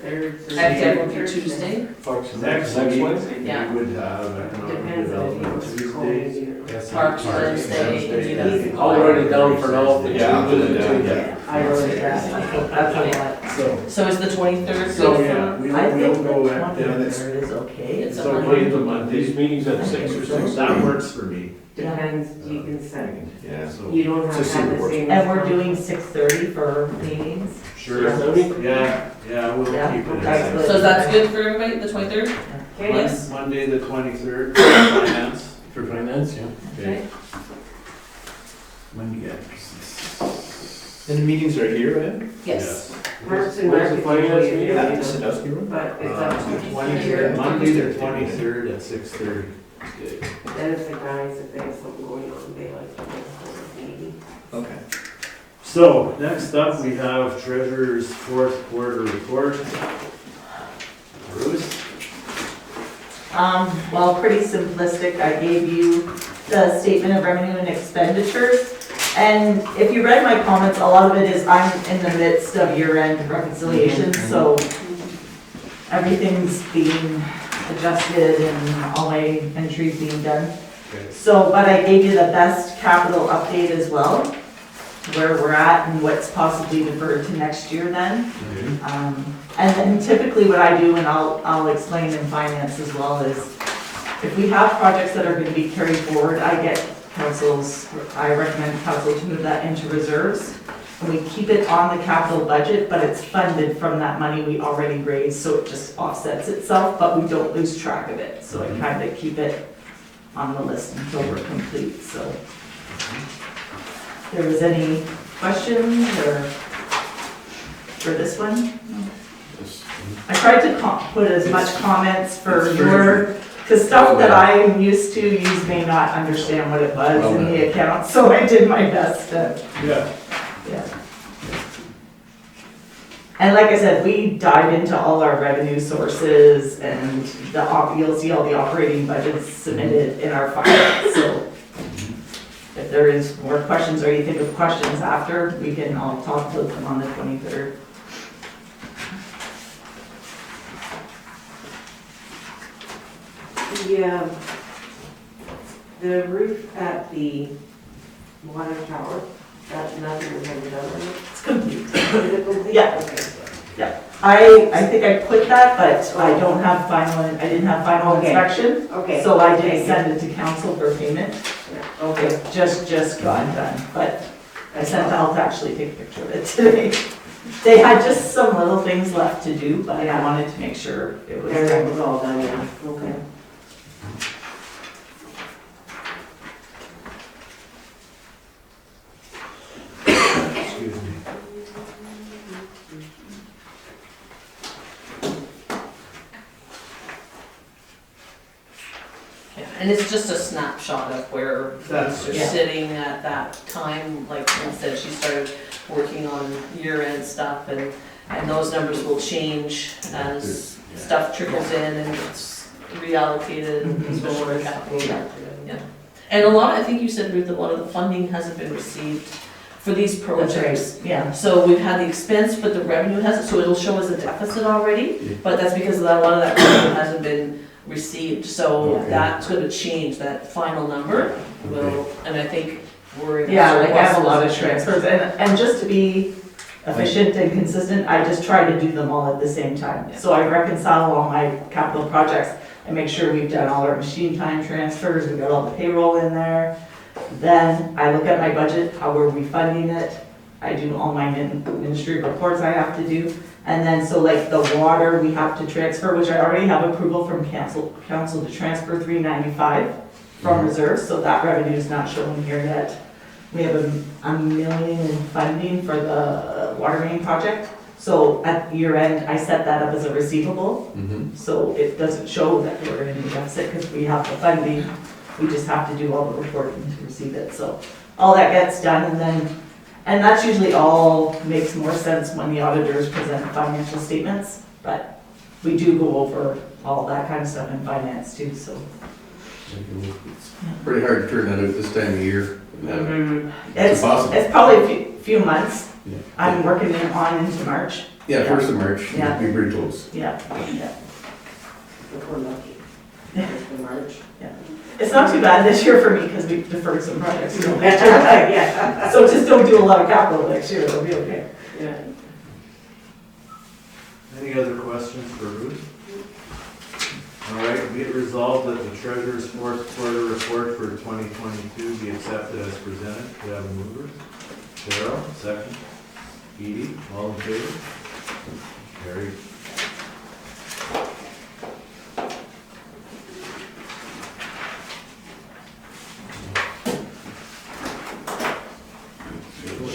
That would be Tuesday. Parks Next next week, Wednesday? Yeah. we would have economic development Tuesdays. Parks Wednesday, and you know. I'll write it down for now. Yeah, I'll put it down, yeah. I wrote it down. That's a lot. So, So is the 23rd so good yeah, for? we'll go at, yeah, 23rd is okay. It's a so Monday. wait the These Monday, meetings at 6 or 6. that works for me. Depends, you can set, Yeah. So, you don't have to Just have see the what same. And we're doing 6:30 for meetings? sure, Yeah. yeah, we'll Yeah, keep it. that's at good. So that's good for everybody, the 23rd? Okay. Yes. Monday, the 23rd, finance. For finance, yeah. Okay. Monday, yeah. And the meetings are here, right? Yes. Parks and Where's the Rec finance usually meeting? Yeah, do the it, Sandusky room? but it's up to you. 23rd, Monday, the 23rd at 6:30. Then if the guys, if they have something going on, they like to hold a meeting. Okay. So, next up, we have treasurer's fourth quarter report. Bruce? Well, pretty simplistic. I gave you the statement of revenue and expenditures. And if you read my comments, a lot of it is I'm in the midst of year-end reconciliation, so everything's being adjusted and all my entries being done. Okay. So, but I gave you the best capital update as well, where we're at and what's possibly deferred to next year then. And then typically what I do, and I'll explain in finance as well, is if we have projects that are gonna be carried forward, I recommend council to move that into reserves. And we keep it on the capital budget, but it's funded from that money we already raised, so it just offsets itself, but we don't lose track of it. So I kind of keep it on the list until we're complete, so. If there was any questions or for this one? I tried to put as much comments for It's your, because stuff that I'm used to, you may not understand what it was in the account, so I did my best to, Yeah. yeah. And like I said, we dive into all our revenue sources and you'll see all the operating budgets submitted in our file, so. If there is more questions or you think of questions after, we can all talk about them on the 23rd. The roof at the water tower, that nothing was ever done on it. It's complete. Is it complete? Yeah. Okay. I think I put that, but I don't have I didn't have final Okay. inspection, Okay. so I Thank did you. send it to council for payment. Okay. It just got done, but I sent Al to actually take a picture of it today. They had just some little things left to do, but I Yeah. wanted to make sure it was Everything was done. all done, yeah, okay. Excuse me. And it's just a snapshot of where That's- things are sitting at that time, like Lynn said, she started working on year-end stuff, and those numbers will change as stuff trickles in and it's reallocated, especially for capital. Yeah. And a lot, I think you said, Ruth, that one of the funding hasn't been received for these projects. Yeah. So we've had the expense, but the revenue hasn't, so it'll show as a deficit already, but that's because a lot of that revenue hasn't been received, so Okay. that's gonna change, that final number will, and I think we're in. Yeah, like I have a surplus lot of position. transfers, and just to be efficient and consistent, I just try to do them all at the same time. Yeah. So I reconcile all my capital projects, and make sure we've done all our machine time transfers, we've got all the payroll in there. Then I look at my budget, how we're refunding it, I do all my ministry reports I have to do. And then, so like the water, we have to transfer, which I already have approval from council to transfer $395 from reserves, so that revenue is not shown here yet. We have a million in funding for the water main project. So at year end, I set that up as a receivable, so it doesn't show that we're in a deficit because we have the funding. We just have to do all the reporting to receive it, so all that gets done, and that's usually all makes more sense when the auditors present financial statements, but we do go over all that kind of stuff in finance too, so. It's pretty hard to turn that out this time of year. It's impossible. It's probably a few months. Yeah. I'm working on into March. Yeah, 1st of March, Yeah. it'll be pretty close. Yeah. If we're lucky. If we March. It's not too bad this year for me because we deferred some projects. You know, Yeah. so just don't do a lot of capital next year, it'll be okay. Yeah. Any other questions for Ruth? All right, be it resolved that the treasurer's fourth quarter report for 2022 be accepted as presented. Do you have a mover? Cheryl, second. Edie, all in favor? Carried.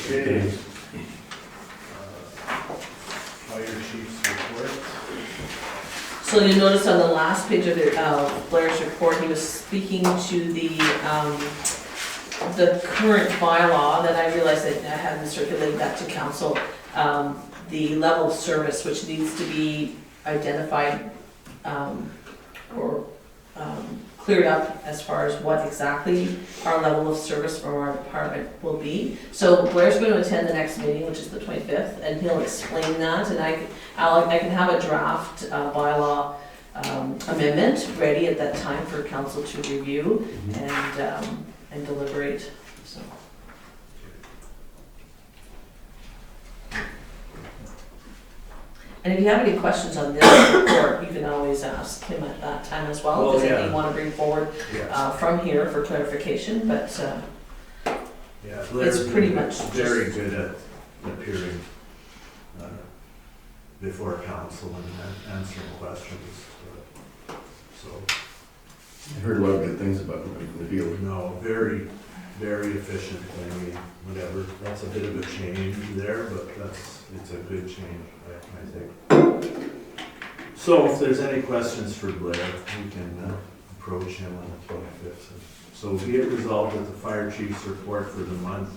Okay. Fire chief's report. So you notice on the last page of Blair's report, he was speaking to the current bylaw, that I realized that I hadn't circulated that to council, the level of service which needs to be identified or cleared up as far as what exactly our level of service from our department will be. So Blair's going to attend the next meeting, which is the 25th, and he'll explain that, and I can have a draft bylaw amendment ready at that time for council to review and deliberate, so. And if you have any questions on this report, you can always ask him at that time as well, if there's anything you want to bring forward Yeah. from here for clarification, but Yeah, Blair's it's pretty much very just- good at appearing before council and answering questions. So, I heard a lot of good things about him in the field. no, very, very efficient. I mean, whatever, that's a bit of a change there, but it's a good change, I think. So if there's any questions for Blair, we can approach him on the 25th. So be it resolved that the fire chief's report for the month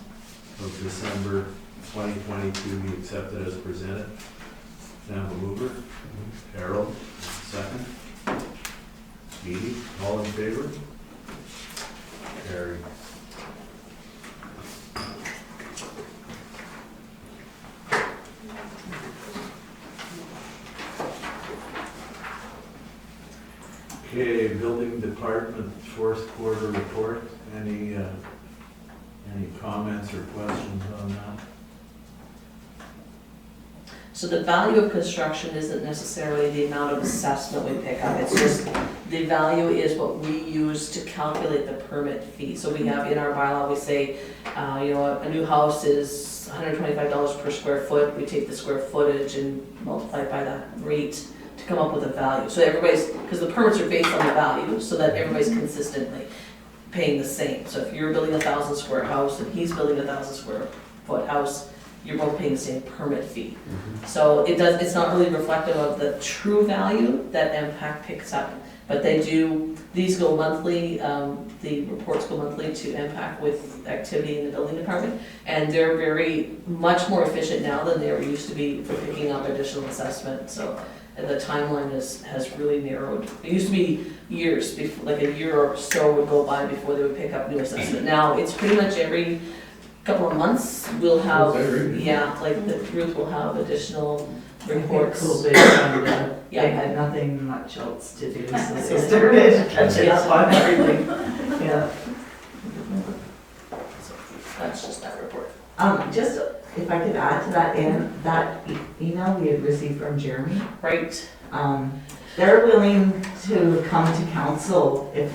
of December 2022 be accepted as presented. Can I have a mover? Harold, second. Edie, all in favor? Carried. Okay, building department fourth quarter report. Any comments or questions on that? So the value of construction isn't necessarily the amount of assessment we pick up, it's just the value is what we use to calculate the permit fee. So we have in our bylaw, we say, a new house is $125 per square foot, we take the square footage and multiply it by that rate to come up with a value. So everybody's, because the permits are based on the value, so that everybody's consistently paying the same. So if you're building a 1,000 square house and he's building a 1,000 square foot house, you're both paying the same permit fee. So it's not really reflective of the true value that MPAC picks up, but these go monthly, the reports go monthly to MPAC with activity in the building department, and they're very, much more efficient now than they ever used to be for picking up additional assessment, so the timeline has really narrowed. It used to be years, like a year or so would go by before they would pick up new assessment. Now, it's pretty much every couple of months, we'll have, yeah, like the Ruth will have additional reports. COVID kind of, Yeah. I had nothing much else to do, so they started catching up on everything. Yeah. So that's just that report. Just if I could add to that email we had received from Jeremy. Right. They're willing to come to council if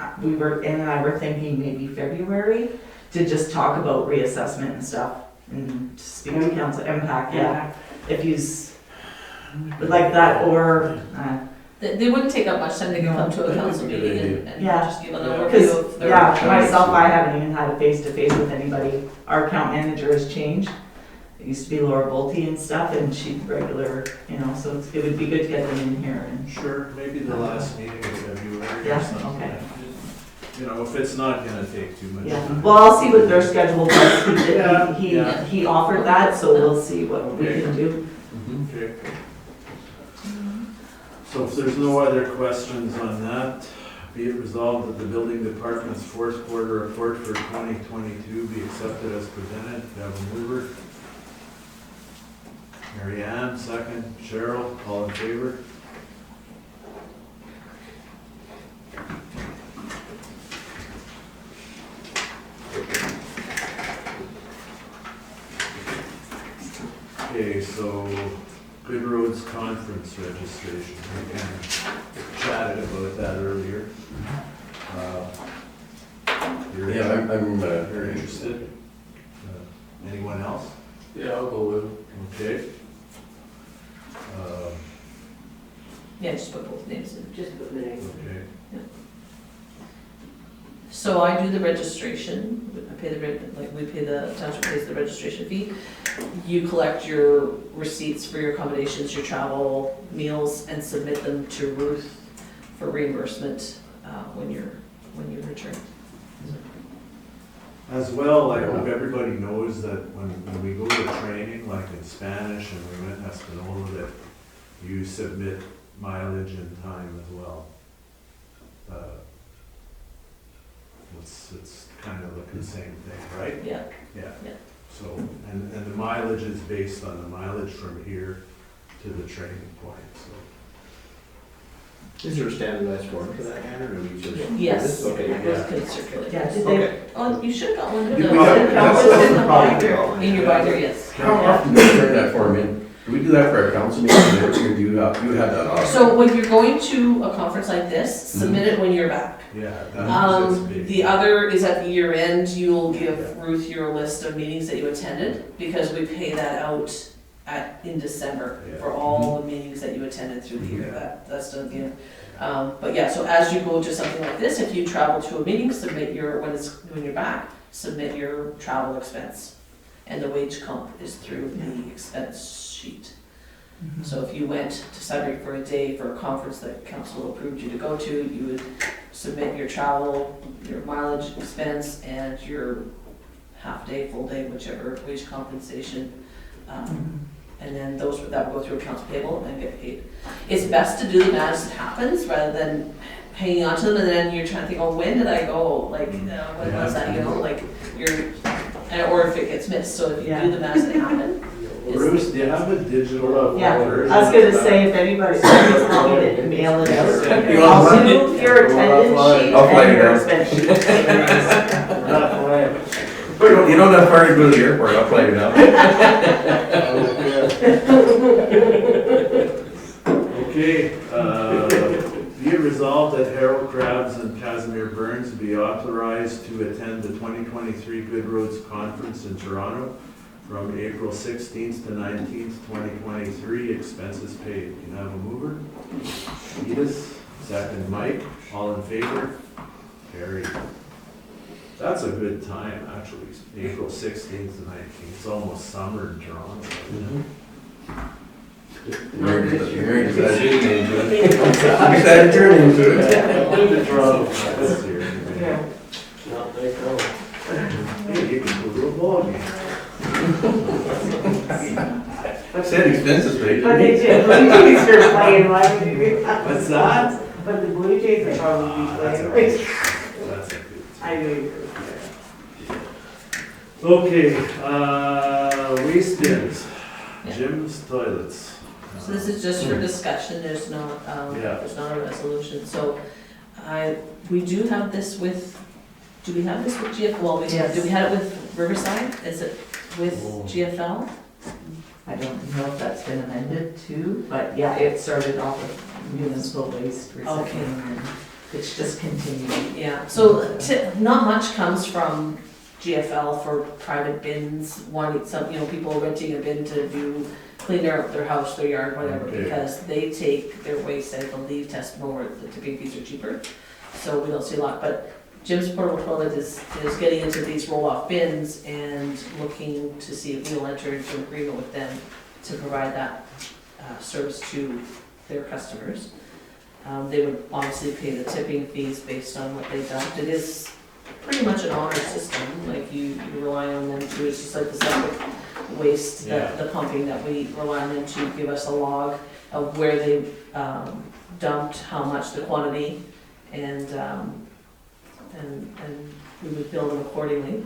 Ann and I were thinking maybe February, to just talk about reassessment and stuff, and to speak to council impact, yeah. If you's like that, or, They wouldn't take up much time to come to a council meeting and Yeah. just give an Yeah. overview of their. myself, I haven't even had a face-to-face with anybody. Our account manager has changed. It used to be Laura Bolte and stuff, and she's regular, so it would be good to get them in here and. Sure, maybe the last meeting in February or Yeah, something. okay. If it's not gonna take too much. Yeah, well, I'll see what their schedule was. Yeah, He yeah. he offered that, so we'll see what we Okay. can do. Okay. So if there's no other questions on that, be it resolved that the building department's fourth quarter report for 2022 be accepted as presented. Do you have a mover? Mary Ann, second. Cheryl, all in favor? Okay, so Good Roads Conference registration. We kind of chatted about that earlier. Yeah, I'm You're interested? Anyone else? Yeah, I'll go with it. Okay. Yeah, just put both names in. Just put the name. Okay. So I do the registration, we pay the township pays the registration fee. You collect your receipts for your accommodations, your travel, meals, and submit them to Ruth for reimbursement, when you return. As well, I hope everybody knows that when we go to training, like in Spanish and we went in Espanola, that you submit mileage and time as well. It's kind of like the same thing, right? Yeah. Yeah. Yeah. So, and the mileage is based on the mileage from here to the training point, so. Is there a standardized form for that, Hannah, or we just? Yes, Okay, it yeah. can circulate. Yeah, did they, Okay. Oh, you should have got one. Yeah, didn't we you? have- that's in the probably binder. all. In your binder, yes. How often do we turn that form in? Do we do that for our council meeting, or do you have that option? So when you're going to a conference like this, submit it when you're back. Yeah, that's big. The other is at the year end, you'll give Ruth your list of meetings that you attended, because we pay that out in December Yeah. for all the meetings that you attended through the year. Yeah. That's done at the end. But yeah, so as you go to something like this, if you travel to a meeting, submit when you're back, submit your travel expense. And the wage comp is through the expense sheet. So if you went to Sudbury for a day for a conference that council approved you to go to, you would submit your travel, your mileage expense, and your half day, full day, whichever wage compensation. And then that would go through accounts payable and get paid. It's best to do them as it happens rather than hanging on to them and then you're trying to think, oh, when did I go? Like, when was that, like or if it gets missed. So if you do them as they happen. Bruce, do you have a digital yeah, version? I was gonna say, if anybody's want me to mail it, You I'll want do your attendance sheet I'll fly and you your down. expense sheet. Not playing. You don't have far to go to the airport, I'll fly you down. Okay, be it resolved that Harold Krabs and Casimir Burns be authorized to attend the 2023 Good Roads Conference in Toronto from April 16th to 19th, 2023, expenses paid. Can I have a mover? Edith, second Mike, all in favor? Carried. That's a good time, actually, April 16th to 19th, it's almost summer in Toronto. Mary decided to change it. Decided to turn into it. I'll do the Toronto. This year, Yeah. Not think no. hey, you can go to a ball game. I said expenses paid. But they did, Blue Jays are playing, why would you be? What's that? But the Blue Jays are probably That's playing, a right? That's a good. I knew you were Okay, waste bins, Yeah. gyms, toilets. So this is just for discussion, there's not, Yeah. there's not a resolution, so we do have this with, do we have this with GFL? Well, we have, do we have it with Riverside? Is it with Oh. GFL? I don't know if that's been amended too, but yeah, it started off with municipal waste recycling and it's just continuing. Yeah, so not much comes from GFL for private bins, some, people are renting a bin to do, clean their house, their yard, whatever, Okay. because they take their waste, I believe, test them over, the tipping fees are cheaper, so we don't see a lot, but Jim's Portable Toilet is getting into these roll-off bins and looking to see if we'll enter into an agreement with them to provide that service to their customers. They would obviously pay the tipping fees based on what they dumped. It is pretty much an honor system, like you rely on them to, it's just like the septic waste, Yeah. the pumping that we rely on them to give us a log of where they dumped, how much, the quantity, and we would bill them accordingly.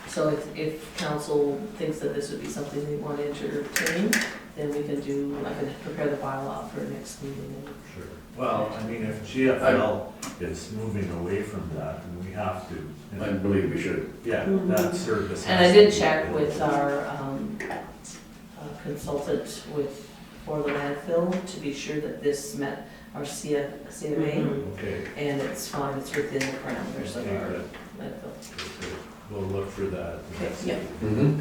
So if council thinks that this would be something they want to entertain, then I can prepare the bylaw for next meeting. Sure. Well, I mean, if GFL is moving away from that, then we have to. I believe we should. Yeah, that service. And has I to did be check available. with our consultant for the landfill to be sure that this met our CMA, Okay. and it's fine, it's within the parameters of Okay, our good. landfill. Okay. We'll look for that. Okay, yeah. Mm-hmm.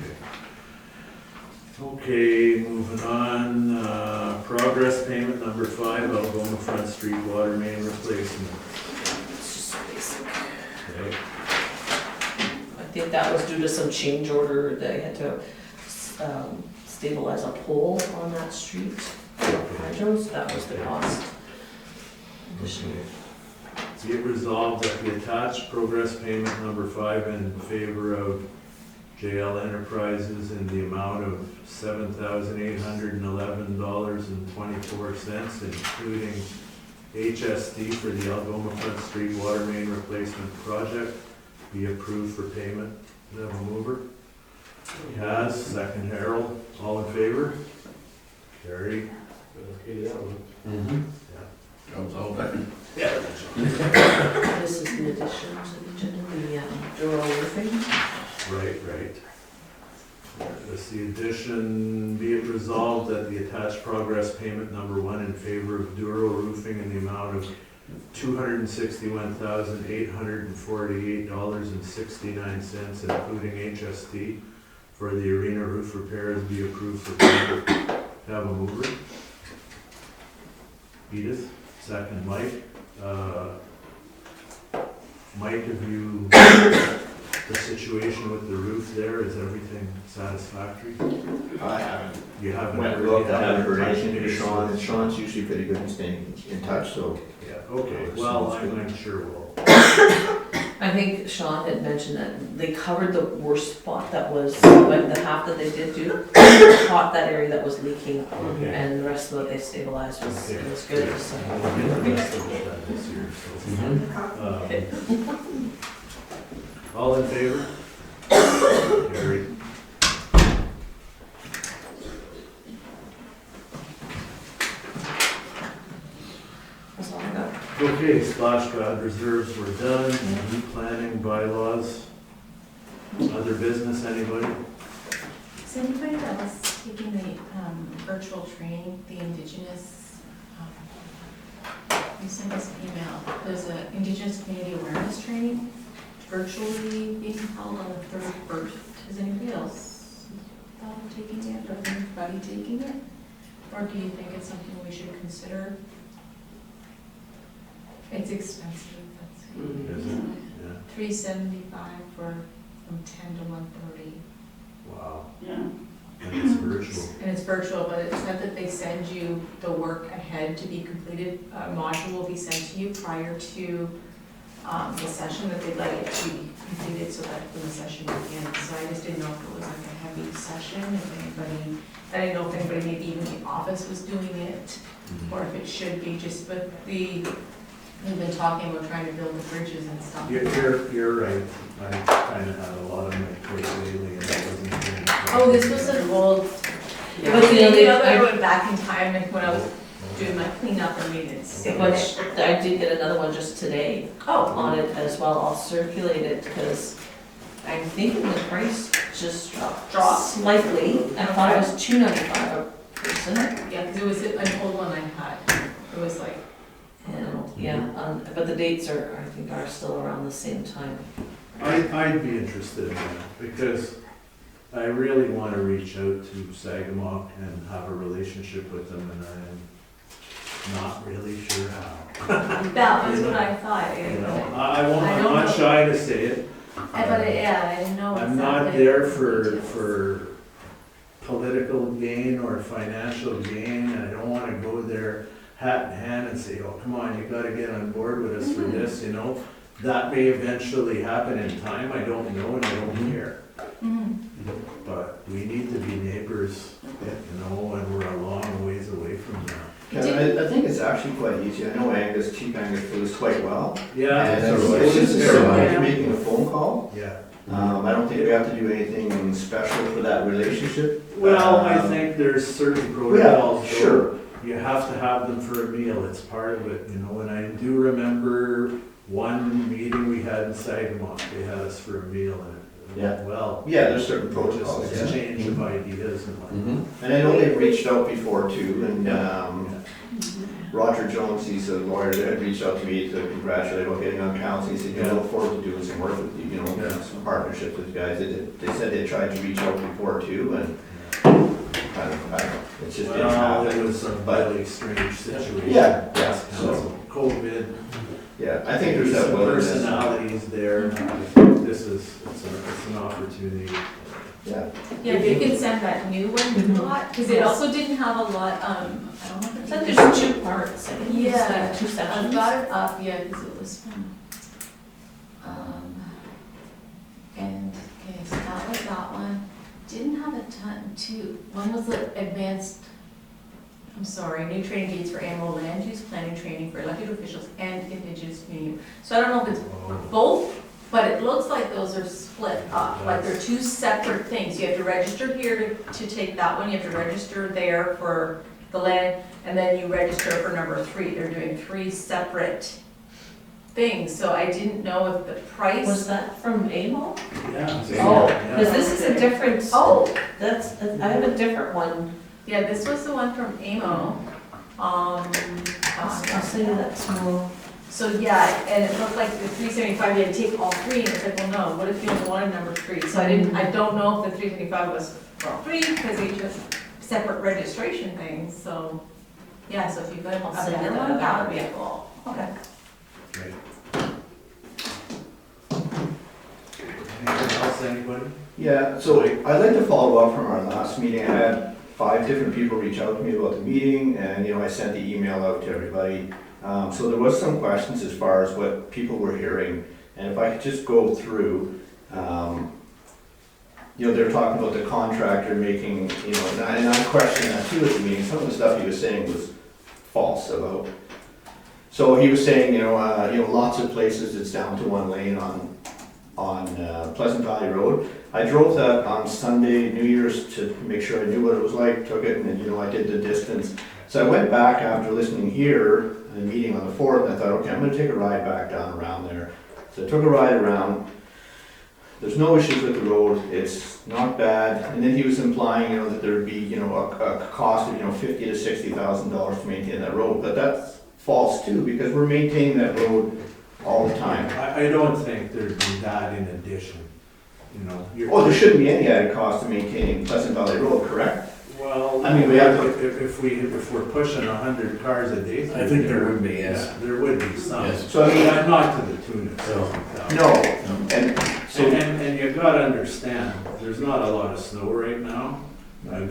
Okay, moving on, progress payment number 5, Algoma Front Street water main replacement. It's just basic. Okay. I think that was due to some change order, they had to stabilize a pole on that street. Hydros, that was the cost. Additional. Be it resolved that the attached progress payment number 5 in favor of JL Enterprises in the amount of $7,811.24, including HST for the Algoma Front Street water main replacement project, be approved for payment. Do you have a mover? Has, second Harold, all in favor? Carried. Okay, that one. Mm-hmm. Job's all done. This is the addition to the agenda, the Duro roofing. Right. This the addition, be it resolved that the attached progress payment number 1 in favor of Duro Roofing in the amount of $261,848.69, including HST, for the arena roof repairs be approved for payment. Have a mover. Edith, second Mike. Mike, have you, the situation with the roof there, is everything satisfactory? I haven't You haven't went and heard- looked, you I haven't heard touched anything from base Sean, with- and Sean's usually pretty good in staying in touch, so. Yeah, okay, well, I'm sure we'll. I think Sean had mentioned that they covered the worst spot that was, like the half that they did do, caught that area that was leaking, Okay. and the rest of what they stabilized was Okay. good, so. We'll get the rest of it done this year, so. All in favor? Carried. That's all I got. Okay, splash pad reserves were done, planning bylaws. Other business, anybody? Is anybody that was taking the virtual training, the Indigenous, you sent us an email, there's an Indigenous Community Awareness Training virtually being held on the 31st. Is anybody else thought of taking it, or anybody taking it? Or do you think it's something we should consider? It's expensive, Is it? Yeah, $375 from 10 to 1:30. wow, Yeah. and it's virtual. And it's virtual, but it's not that they send you the work ahead to be completed. A module will be sent to you prior to the session that they'd like it to be completed so that when the session begins. So I just didn't know if it was like a heavy session, I didn't know if anybody, maybe even the office was doing it, or if it should be just with we've been talking about trying to build the bridges and stuff. You're right, I kind of had a lot on my plate lately and I wasn't doing. Oh, this was an old, it was the other one back in time like when I was doing my cleanup and maintenance. Which, I did get another one just today Oh, on it as well. I'll circulate it because I'm thinking the price just dropped slightly. I thought it was $2.95 a person. yeah, because it was an old one I had. It was like, And, yeah, but the dates are, I think, are still around the same time. I'd be interested in that, because I really want to reach out to Sagamore and have a relationship with them, and I'm not really sure how. that was what I thought. You You know, know. I'm not shy to say it. Yeah, I know. I'm not there for political gain or financial gain, and I don't want to go there hat in hand and say, oh, come on, you gotta get on board with us for this, you know? That may eventually happen in time, I don't know and I don't care. But we need to be neighbors, you know, and we're a long ways away from that. Kevin, I think it's actually quite easy. I know Angus, Chief Angus Blues quite well. Yeah, And that's it's just a matter right. of making a phone call. Yeah. I don't think we have to do anything special for that relationship. Well, I think there's certain Yeah, protocols. sure. You have to have them for a meal, it's part of it, you know, and I do remember one meeting we had in Sagamore, they had us for a meal and it Yeah. went well. Yeah, there's certain Just protocols, yeah. exchange of ideas and whatnot. And I know they've reached out before too, and Roger Jones, he's a lawyer, that had reached out to me to congratulate about getting on council. He said, you know, look forward to doing some work with you, you know, Yeah. some partnership with you guys. They said they tried to reach out before too, and I don't know, it's just didn't Well, happen. it was a really strange situation. Yeah, yeah, Last council, COVID, Yeah, I think there's that some willingness. personalities there, I think this is, it's an opportunity. Yeah, Yeah, if you can send that new one you got, because it also didn't have a lot, I don't know if So it's. there's two parts, I think, Yeah, it's like two I've sections. got it up, yeah, because it was from, and, okay, so that was that one. Didn't have a ton, one was the advanced, I'm sorry, new training dates for animal land use planning training for elected officials and indigenous community. So I don't know if it's both, but it looks like those are split up, like they're two separate things. You have to register here to take that one, you have to register there for the land, and then you register for number 3. They're doing 3 separate things, so I didn't know if the price. Was that from AMO? Yeah. Oh, Yeah. because this is a different, Oh, I have a different one. yeah, this was the one from AMO. I'll send you that small. So yeah, and it looked like the 375, you had to take all 3, and it's like, well, no, what if you only wanted number 3? So I don't know if the 375 was for all 3, because they just separate registration things, so, yeah, so if you've got I'll a send you better that. one, that would be cool. Okay. Right. Anything else, anybody? yeah, so I'd like to follow up from our last meeting. I had 5 different people reach out to me about the meeting, and, you know, I sent the email out to everybody. So there was some questions as far as what people were hearing, and if I could just go through, you know, they were talking about the contractor making, you know, and I questioned that too at the meeting. Some of the stuff he was saying was false about. So he was saying, you know, lots of places it's down to 1 lane on Pleasant Valley Road. I drove that on Sunday, New Year's, to make sure I knew what it was like, took it, and, you know, I did the distance. So I went back after listening here, a meeting on the 4th, and I thought, okay, I'm gonna take a ride back down around there. So I took a ride around. There's no issues with the road, it's not bad. And then he was implying, you know, that there'd be, you know, a cost of, you know, $50,000 to $60,000 to maintain that road. But that's false too, because we're maintaining that road all the time. I don't think there'd be that in addition, you know. Oh, there shouldn't be any added cost to maintaining Pleasant Valley Road, correct? Well, I mean, we have to- if we're pushing 100 cars a day. I think there would be, yes. Yeah, there would be some. Yes. So I mean, Not to the tune of 60,000. No, and so, And you gotta understand, there's not a lot of snow right now.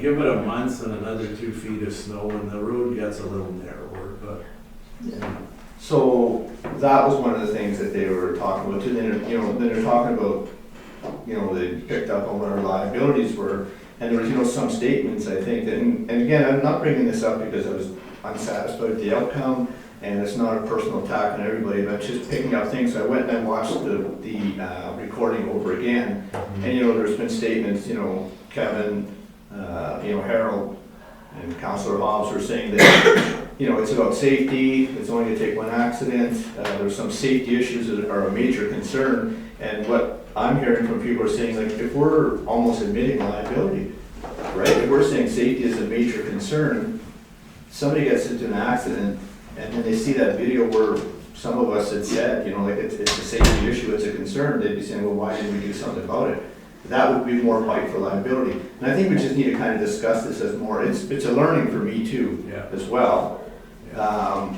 Give it a month and another 2 feet of snow and the road gets a little narrower, but, you know. so that was one of the things that they were talking about too. Then, then they're talking about, they picked up on what our liabilities were. And there was, some statements, I think, that, and again, I'm not bringing this up because I was unsatisfied with the outcome, and it's not a personal attack on everybody, but just picking up things. So I went and I watched the recording over again, and, there's been statements, Kevin, Harold, and Councillor Hobbs were saying that, it's about safety, it's only gonna take one accident, there's some safety issues that are a major concern, and what I'm hearing from people are saying, like, if we're almost admitting liability, right? If we're saying safety is a major concern, somebody gets into an accident, and then they see that video where some of us had said, it's a safety issue, it's a concern, they'd be saying, well, why didn't we do something about it? That would be more fight for liability. And I think we just need to kind of discuss this as more, it's a learning for me too, as well. And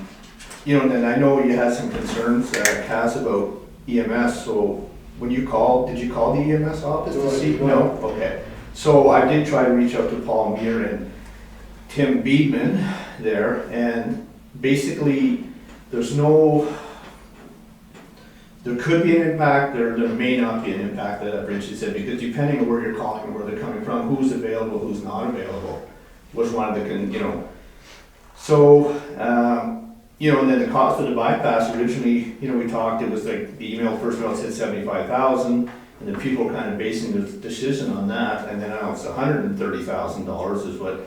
then I know you had some concerns, Cass, about EMS, so when you called, did you call the EMS office to see? No? Okay. So I did try to reach out to Paul Meir and Tim Beedman there, and basically there could be an impact, there may not be an impact at that bridge, he said, because depending on where you're calling and where they're coming from, who's available, who's not available, was one of the, So, and then the cost of the bypass, originally, we talked, it was like, the email first of all said 75,000, and then people kind of basing the decision on that, and then now it's $130,000 is what.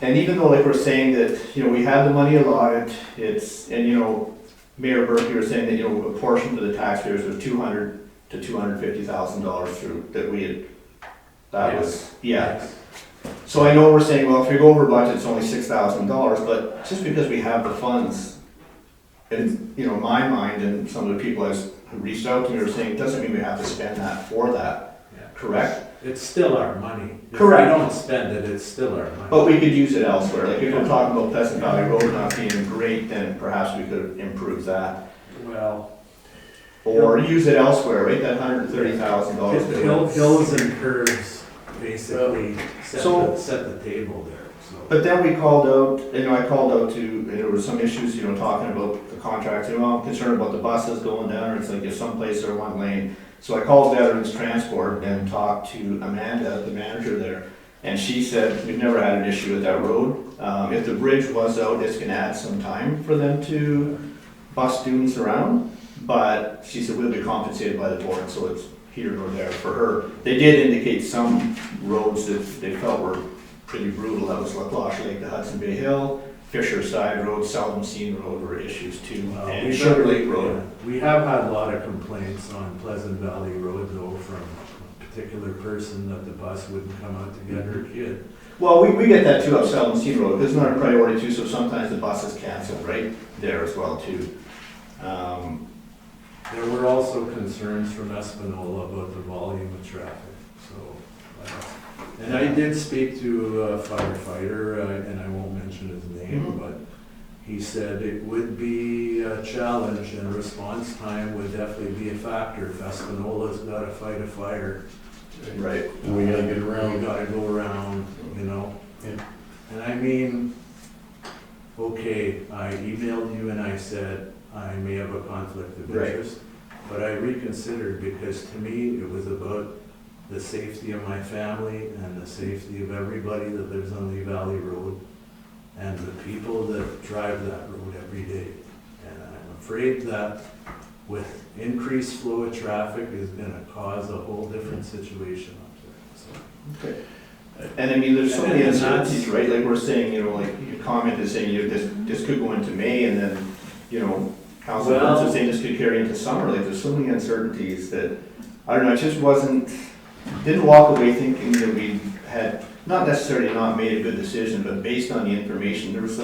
And even though, like we're saying that, we have the money allotted, Mayor Burke, you were saying that, a portion to the taxpayers was $200,000 to $250,000 through, that we had, that was, So I know we're saying, well, if we go over budget, it's only $6,000, but just because we have the funds, in my mind and some of the people who reached out to me were saying, it doesn't mean we have to spend that for that, correct? It's still our money. Correct. If we don't spend it, it's still our money. But we could use it elsewhere, like if we're talking about Pleasant Valley Road not being great, then perhaps we could improve that. Well. Or use it elsewhere, right, that $130,000. Hills and curves basically set the table there, so. But then we called out, I called out to, and there were some issues, talking about the contracts, I'm concerned about the buses going down, or it's like if someplace they're one lane. So I called Veterans Transport and talked to Amanda, the manager there, and she said, we've never had an issue with that road. If the bridge was out, it's gonna add some time for them to bus students around, but she said, we'll be compensated by the board, so it's here or there for her. They did indicate some roads that they felt were pretty brutal. That was Lacloche Lake to Hudson Bay Hill, Fisher Side Road, Seldom Seen Road were issues too, and Sugar Lake Road. We have had a lot of complaints on Pleasant Valley Road though from a particular person that the bus wouldn't come out to get her kid. Well, we get that too up Seldom Seen Road, because it's not a priority too, so sometimes the bus is canceled right there as well too. There were also concerns from Espanola about the volume of traffic, so. And I did speak to a firefighter, and I won't mention his name, but he said it would be a challenge and response time would definitely be a factor. If Espinola's got to fight a fire. Right. And we gotta get around. We gotta go around, Yeah. And I mean, okay, I emailed you and I said, I may have a conflict of interest, but I reconsidered because to me it was about the safety of my family and the safety of everybody that lives on Lee Valley Road and the people that drive that road every day. And I'm afraid that with increased flow of traffic is going to cause a whole different situation up there. So. Okay. And I mean, there's so many uncertainties, right? Like we're saying, like your comment is saying, this could go into May, and then, Council Burns is saying this could carry into summer. Like there's so many uncertainties that, I don't know, it just didn't walk away thinking that we had not necessarily not made a good decision, but based on the information, there was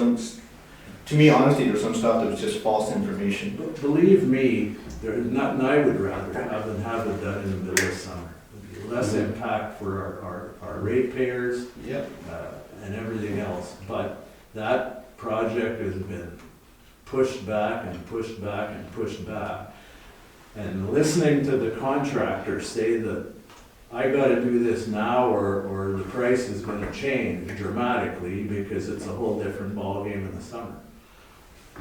to me, honestly, there was some stuff that was just false information. Believe me, there's nothing I would rather have than have it done in the middle of summer. It would be less impact for our ratepayers and everything else. But that project has been pushed back and pushed back and pushed back. and listening to the contractor say that I gotta do this now, or the price is gonna change dramatically because it's a whole different ballgame in the summer.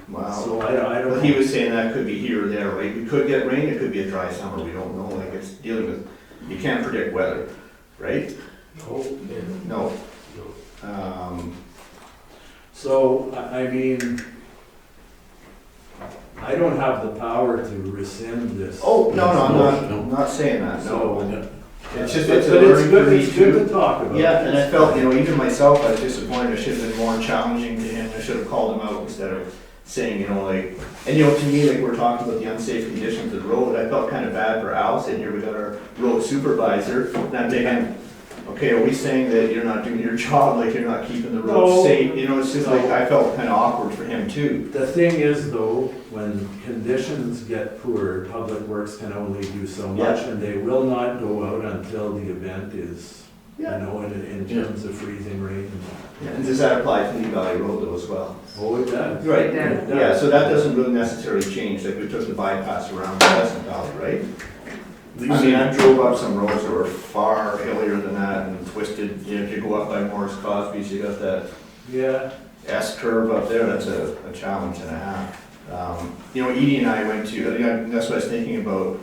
Wow. So I don't. But he was saying that could be here or there, right? We could get rain, it could be a dry summer, we don't know, like, it's dealing with, you can't predict weather, right? No. So, I mean, I don't have the power to rescind this. Oh, no, No. I'm not saying that, no. So, It's just, but it's a it's learning for good, me it's good too. to talk about. Yeah, and I felt, even myself, I was disappointed, I should have been more challenging to him, I should have called him out instead of saying, like, and to me, like, we're talking about the unsafe conditions of the road, I felt kind of bad for Al, sitting here, we got our road supervisor, and I'm thinking, okay, are we saying that you're not doing your job, like you're not keeping the road No. safe, it's just like, No. I felt kind of awkward for him too. The thing is though, when conditions get poor, Public Works can only do so much, and they will not go out until the event is, Yeah. in terms of freezing rain. And does that apply to Lee Valley Road though as well? Oh, it does. Right, It yeah, so that doesn't really necessarily change, like we took the bypass around Pleasant Valley, right? I mean, I drove up some roads that were far hillier than that and twisted, if you go up by Morris Cosby's, you got that Yeah, S curve up there, that's a challenge and a half. Edie and I went to, that's what I was thinking about,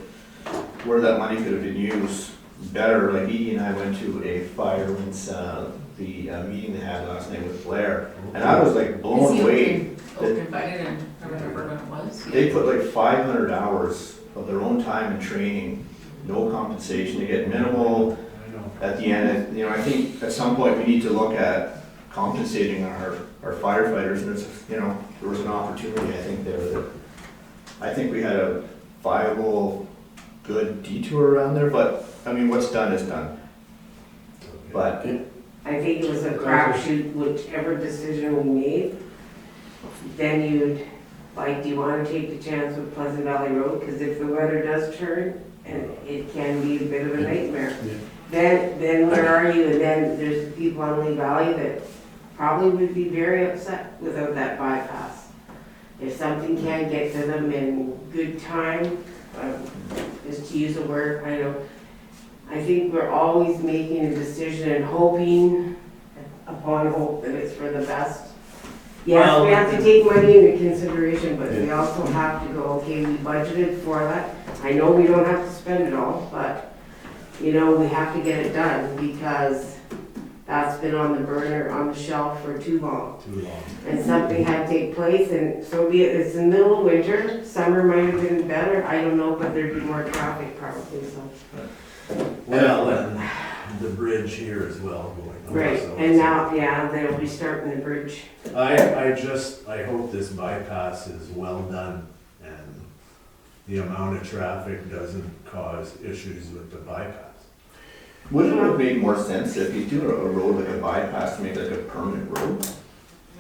where that money could have been used better, like Edie and I went to a fireman's, the meeting they had last night with Blair, and I was like blown away. Invited and I remember when it was. They put like 500 hours of their own time in training, no compensation, they get minimal I know. at the end. I think at some point we need to look at compensating our firefighters, and there was an opportunity, I think, there that, I think we had a viable, good detour around there, but, what's done is done. But, I think it was a crapshoot, whichever decision we made, then you'd, do you wanna take the chance with Pleasant Valley Road? Cause if the weather does turn, and it can be a bit of a nightmare, then where are you? And then there's people on Lee Valley that probably would be very upset without that bypass. If something can't get to them in good time, just to use a word, I think we're always making a decision and hoping upon hope that it's for the best. Yes, we have to take money into consideration, but we also have to go, okay, we budgeted for that. I know we don't have to spend it all, but, we have to get it done because that's been on the burner, on the shelf for too long. And something had to take place, and so be it. It's in the middle of winter, summer might have been better, I don't know, but there'd be more traffic probably, so. Well, and the bridge here as well going on. Right, so and now, they'll be starting the bridge. I hope this bypass is well done and the amount of traffic doesn't cause issues with the bypass. wouldn't it have made more sense if you do a road like a bypass to make like a permanent road?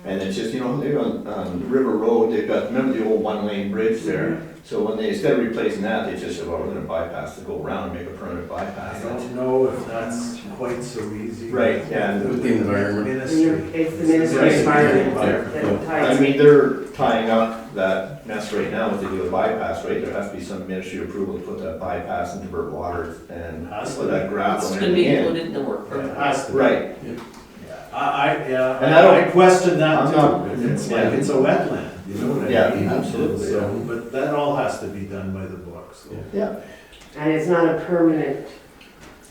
And it's just, they've on River Road, they've got, remember the old one-lane bridge there? So when instead of replacing that, they just said, well, we're gonna bypass to go around and make a permanent I bypass. don't know if that's quite so easy. Right, yeah. With the environment. Ministry. It's the Ministry of Environment that ties. They're tying up that mess right now if they do a bypass, right? There has to be some ministry approval to put that bypass and divert water and Has to put that gravel It's and gonna be everything in. included in the work It program. has to be. Right, And And I don't- I question that I'm too. not- It's yeah. like, it's a wetland, you know what I Yeah, mean? absolutely, So, yeah. but that all has to be done by the book, so. yeah. And it's not a permanent,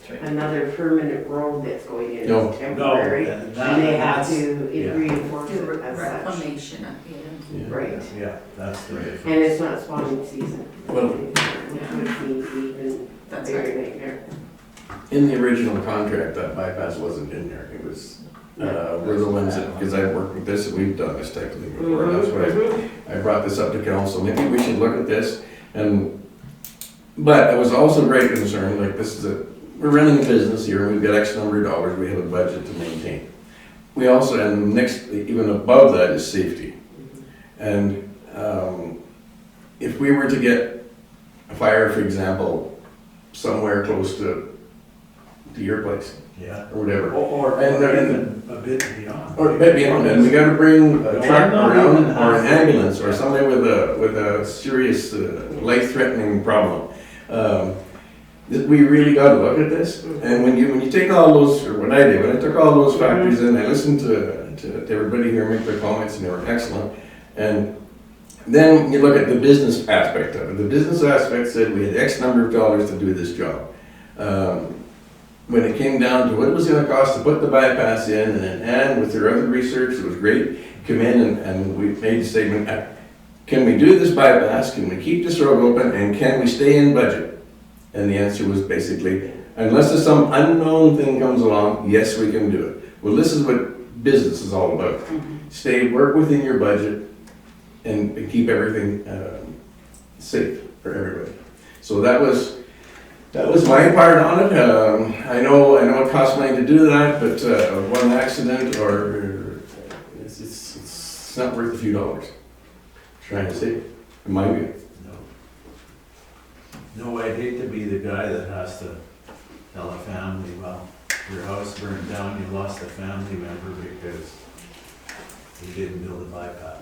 That's right. another permanent road that's going in, No. it's temporary. and And they have that's- to yeah. reinforce Do it as such. reclamation at the end. Right, Yeah, that's the difference. and it's not spawning season. Well- Which would be even That's bigger right. nightmare. In the original contract, that bypass wasn't in there. It was, we're the ones that, because I've worked with this, and we've done this type of thing before. That's why I brought this up to council. Maybe we should look at this. But I was also very concerned, like we're running a business here, and we've got X number of dollars, we have a budget to maintain. We also, and next, even above that is safety. And if we were to get a fire, for example, somewhere close to your place, Yeah. or whatever, Or And- even a bit beyond. or maybe, and we gotta bring a No, truck I'm not around, even or an half- ambulance, or somebody with a serious, life-threatening problem. We really gotta look at this, and when you take all those, or what I did, when I took all those factors in, I listened to everybody here make their comments, and they were excellent, and then you look at the business aspect of it. The business aspect said we had X number of dollars to do this job. When it came down to what it was gonna cost to put the bypass in, and then Ann, with her other research, it was great, come in and we made the statement, can we do this bypass, can we keep this road open, and can we stay in budget? And the answer was basically, unless there's some unknown thing comes along, yes, we can do it. Well, this is what business is all about. Work within your budget and keep everything safe for everybody. So that was my part on it. I know it costs money to do that, but one accident or it's not worth a few dollars. Trying to save, in my view. No, I'd hate to be the guy that has to tell a family, well, your house burned down, you lost a family member because you didn't build a bypass.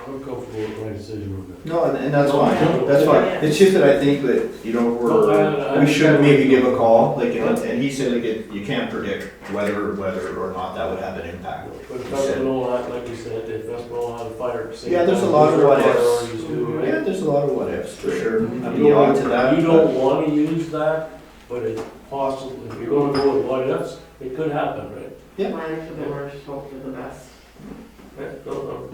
I'm comfortable with my decision on that. No, and that's fine, that's fine. It's just that I think that, you know, we should maybe give a call, like, and he said, like, you can't predict whether or not that would have an impact. But if that's all, like you said, if that's all how to fire. Yeah, there's a lot of what ifs. Priorities do, right? Yeah, there's a lot of what ifs, for sure. I mean, You on to that. don't wanna use that, but it's possible, if you're gonna go with what ifs, it could happen, right? Yeah. Plan for the worst, hope for the best. Right, no,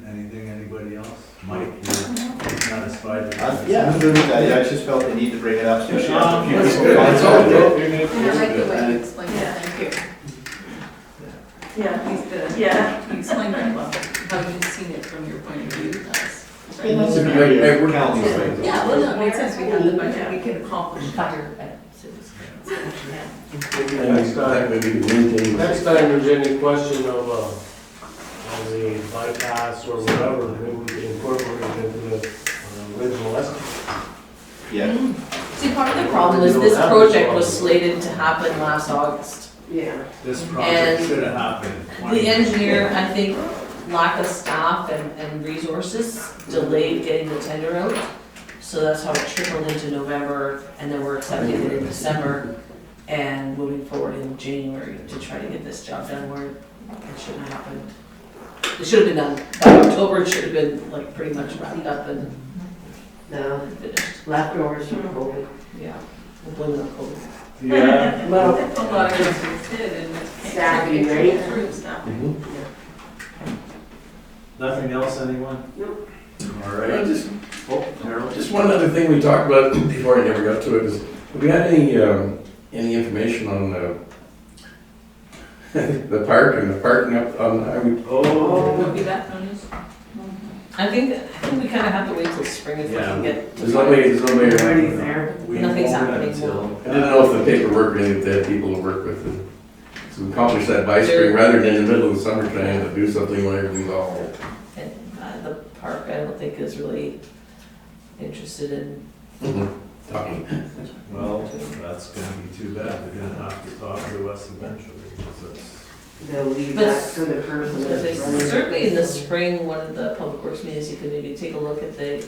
Anything, anybody else? Mike, you're satisfied with this? Yeah, I'm good with that. I just felt the need to bring it up, especially after a few That's people. good. It's all good. And I like the way you explained it, thank you. Yeah, He's good. yeah. You explained very well, how you've seen it from your point of view, that's. Yeah, that's a good idea. We're Council. Yeah, well, no, it makes sense, we have the budget, we can accomplish Fire better. Next time, Maybe we can maintain. next time there's any question of the bypass or whatever, maybe we can incorporate it into the original estimate. Yeah. See, part of the problem is this project was slated to happen last August. Yeah. This project And should have happened. in 20 The engineer, I think, lack of staff and resources delayed getting the tender out. So that's how it trickled into November, and then we're accepting it in December and moving forward in January to try to get this job done where it shouldn't have happened. It should have been done by October, it should have been like pretty much wrapped up and No, finished. leftovers from COVID. Yeah, we'll blame it on COVID. Yeah. Well, A lot of districts did, and it's. Staffing, right? Improved staffing. Nothing else, anyone? Nope. All right. Harold? Just one other thing we talked about before I never got to it is, have we had any information on the park and the parking up on Highway? Would be that notice? I think we kind of have to wait till spring if we can get. There's no way, Already there. We Nothing's won't happening. until- I didn't know if the paperwork, or any of the people to work with, so we accomplish that by spring, rather than in the middle of the summer trying to do something when everything's all. And the park, I don't think is really interested in. Talking. Well, that's gonna be too bad. They're gonna have to talk to us eventually, because it's. They'll leave But- that to the person that's running. Certainly in the spring, one of the public works meetings, you could maybe take a look at the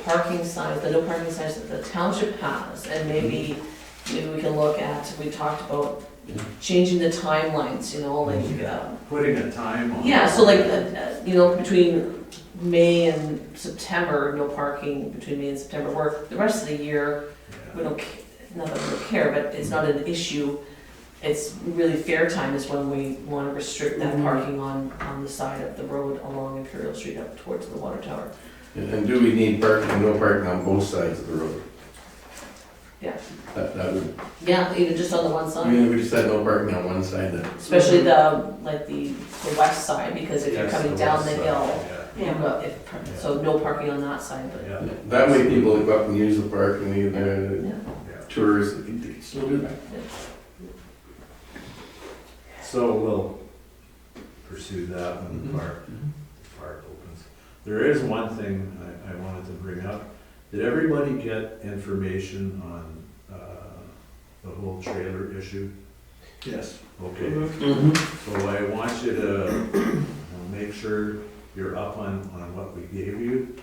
parking signs, the no parking signs that the township has, and maybe we can look at, we talked about changing the timelines, like, Putting a time on. yeah, so like, between May and September, no parking between May and September, where the rest of the year, we don't, not that we don't care, but it's not an issue. It's really fair time is when we want to restrict that parking on the side of the road along Imperial Street up towards the water tower. And do we need parking, no parking on both sides of the road? Yeah. That would, Yeah, even just on the one I side, mean, if we just had no parking on one side, then. especially the west side, because if you're Yes, coming the down west the side, hill, yeah. so no parking on that side, but. Yeah. That way people that go up and use the park and the Yeah. Yeah. tourists, they can still do that. So we'll pursue that when the park opens. There is one thing I wanted to bring up. Did everybody get information on the whole trailer issue? Yes. Okay, Mm-hmm. so I want you to make sure you're up on what we gave you,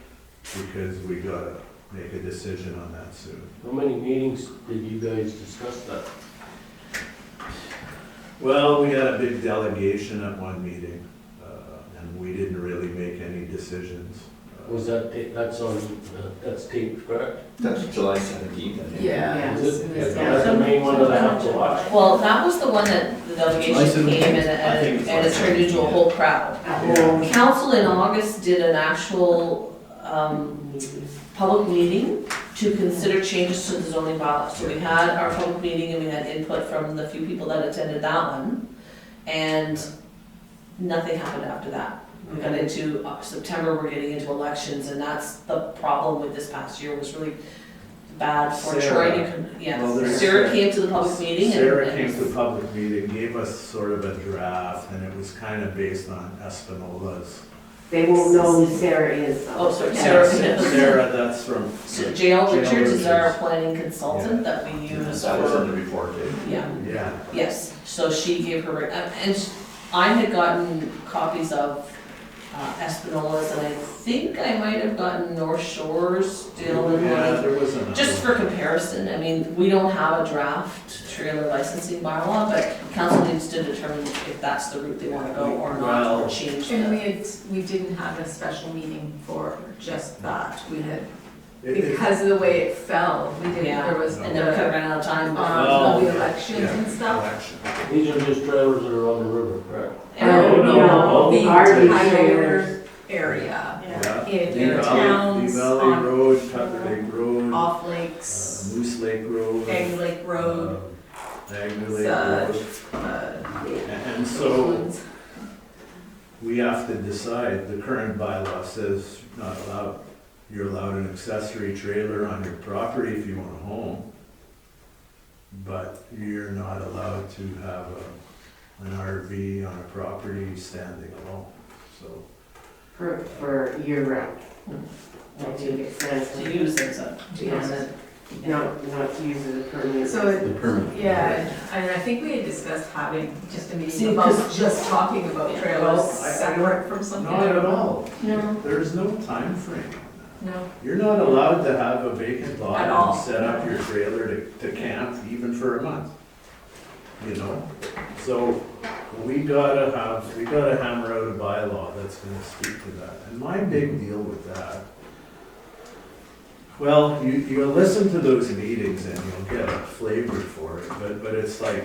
because we gotta make a decision on that soon. How many meetings did you guys discuss that? Well, we had a big delegation at one meeting, and we didn't really make any decisions. Was that, that's taped, correct? That's July 17th, I think. Yeah. Is it? Yes. That's the main one that I have to watch. Well, that was the one that the delegation came I think it's and it turned into a whole crowd. Council in August did an actual, public meeting to consider changes to the zoning bylaws. So we had our public meeting and we had input from the few people that attended that one. And nothing happened after that. We got into September, we're getting into elections, and that's the problem with this past year, was really bad for Sarah. trying to, yeah. Well, there's- Sarah came to the public meeting and. Sarah came to the public meeting, gave us sort of a draft, and it was kind of based on Espinola's. They won't know who Sarah is, though. Oh, sorry, Sarah. Sarah, that's from. So J.L. Richards is our Richards. planning consultant that we use That was in for, the report, eh? yeah, Yeah, yes. So she gave her, and I had gotten copies of Espinola's, and I think I might have gotten North Shores still in yeah, one. there was another. Just for comparison, I mean, we don't have a draft trailer licensing bylaw, but council needs to determine if that's the route they wanna go or not, Well- or change And the. we didn't have a special meeting for just that. We had, It- because of the way it fell, we didn't, Yeah. there was And then we could have ran out of time. of the yeah, elections and stuff. election. These are just trailers that are on the river, correct? No, The RV entire trailers. area, Yeah. in Lee the Valley- towns, Lee Valley on, Road, Tucker Lake Road, off lakes, Moose Lake Road. Egg Lake Road, Agnew Lake uh, Road. And so we have to decide, the current bylaw says not allowed, you're allowed an accessory trailer on your property if you own a home, but you're not allowed to have an RV on a property standing alone, so. For year round. I think it says. To use as a, Not to use it as permanent. So it- The permit. yeah, and I think we had discussed having just a See, meeting about 'cause- just talking about trailers Well, I- separate from something. Not at all. No, There's no time frame on that. no. You're not allowed to have a vacant lot At all. and set up your trailer to camp even for a month. You know, so we gotta hammer out a bylaw that's gonna speak to that. And my big deal with that, well, you listen to those meetings and you'll get a flavor for it, but it's like,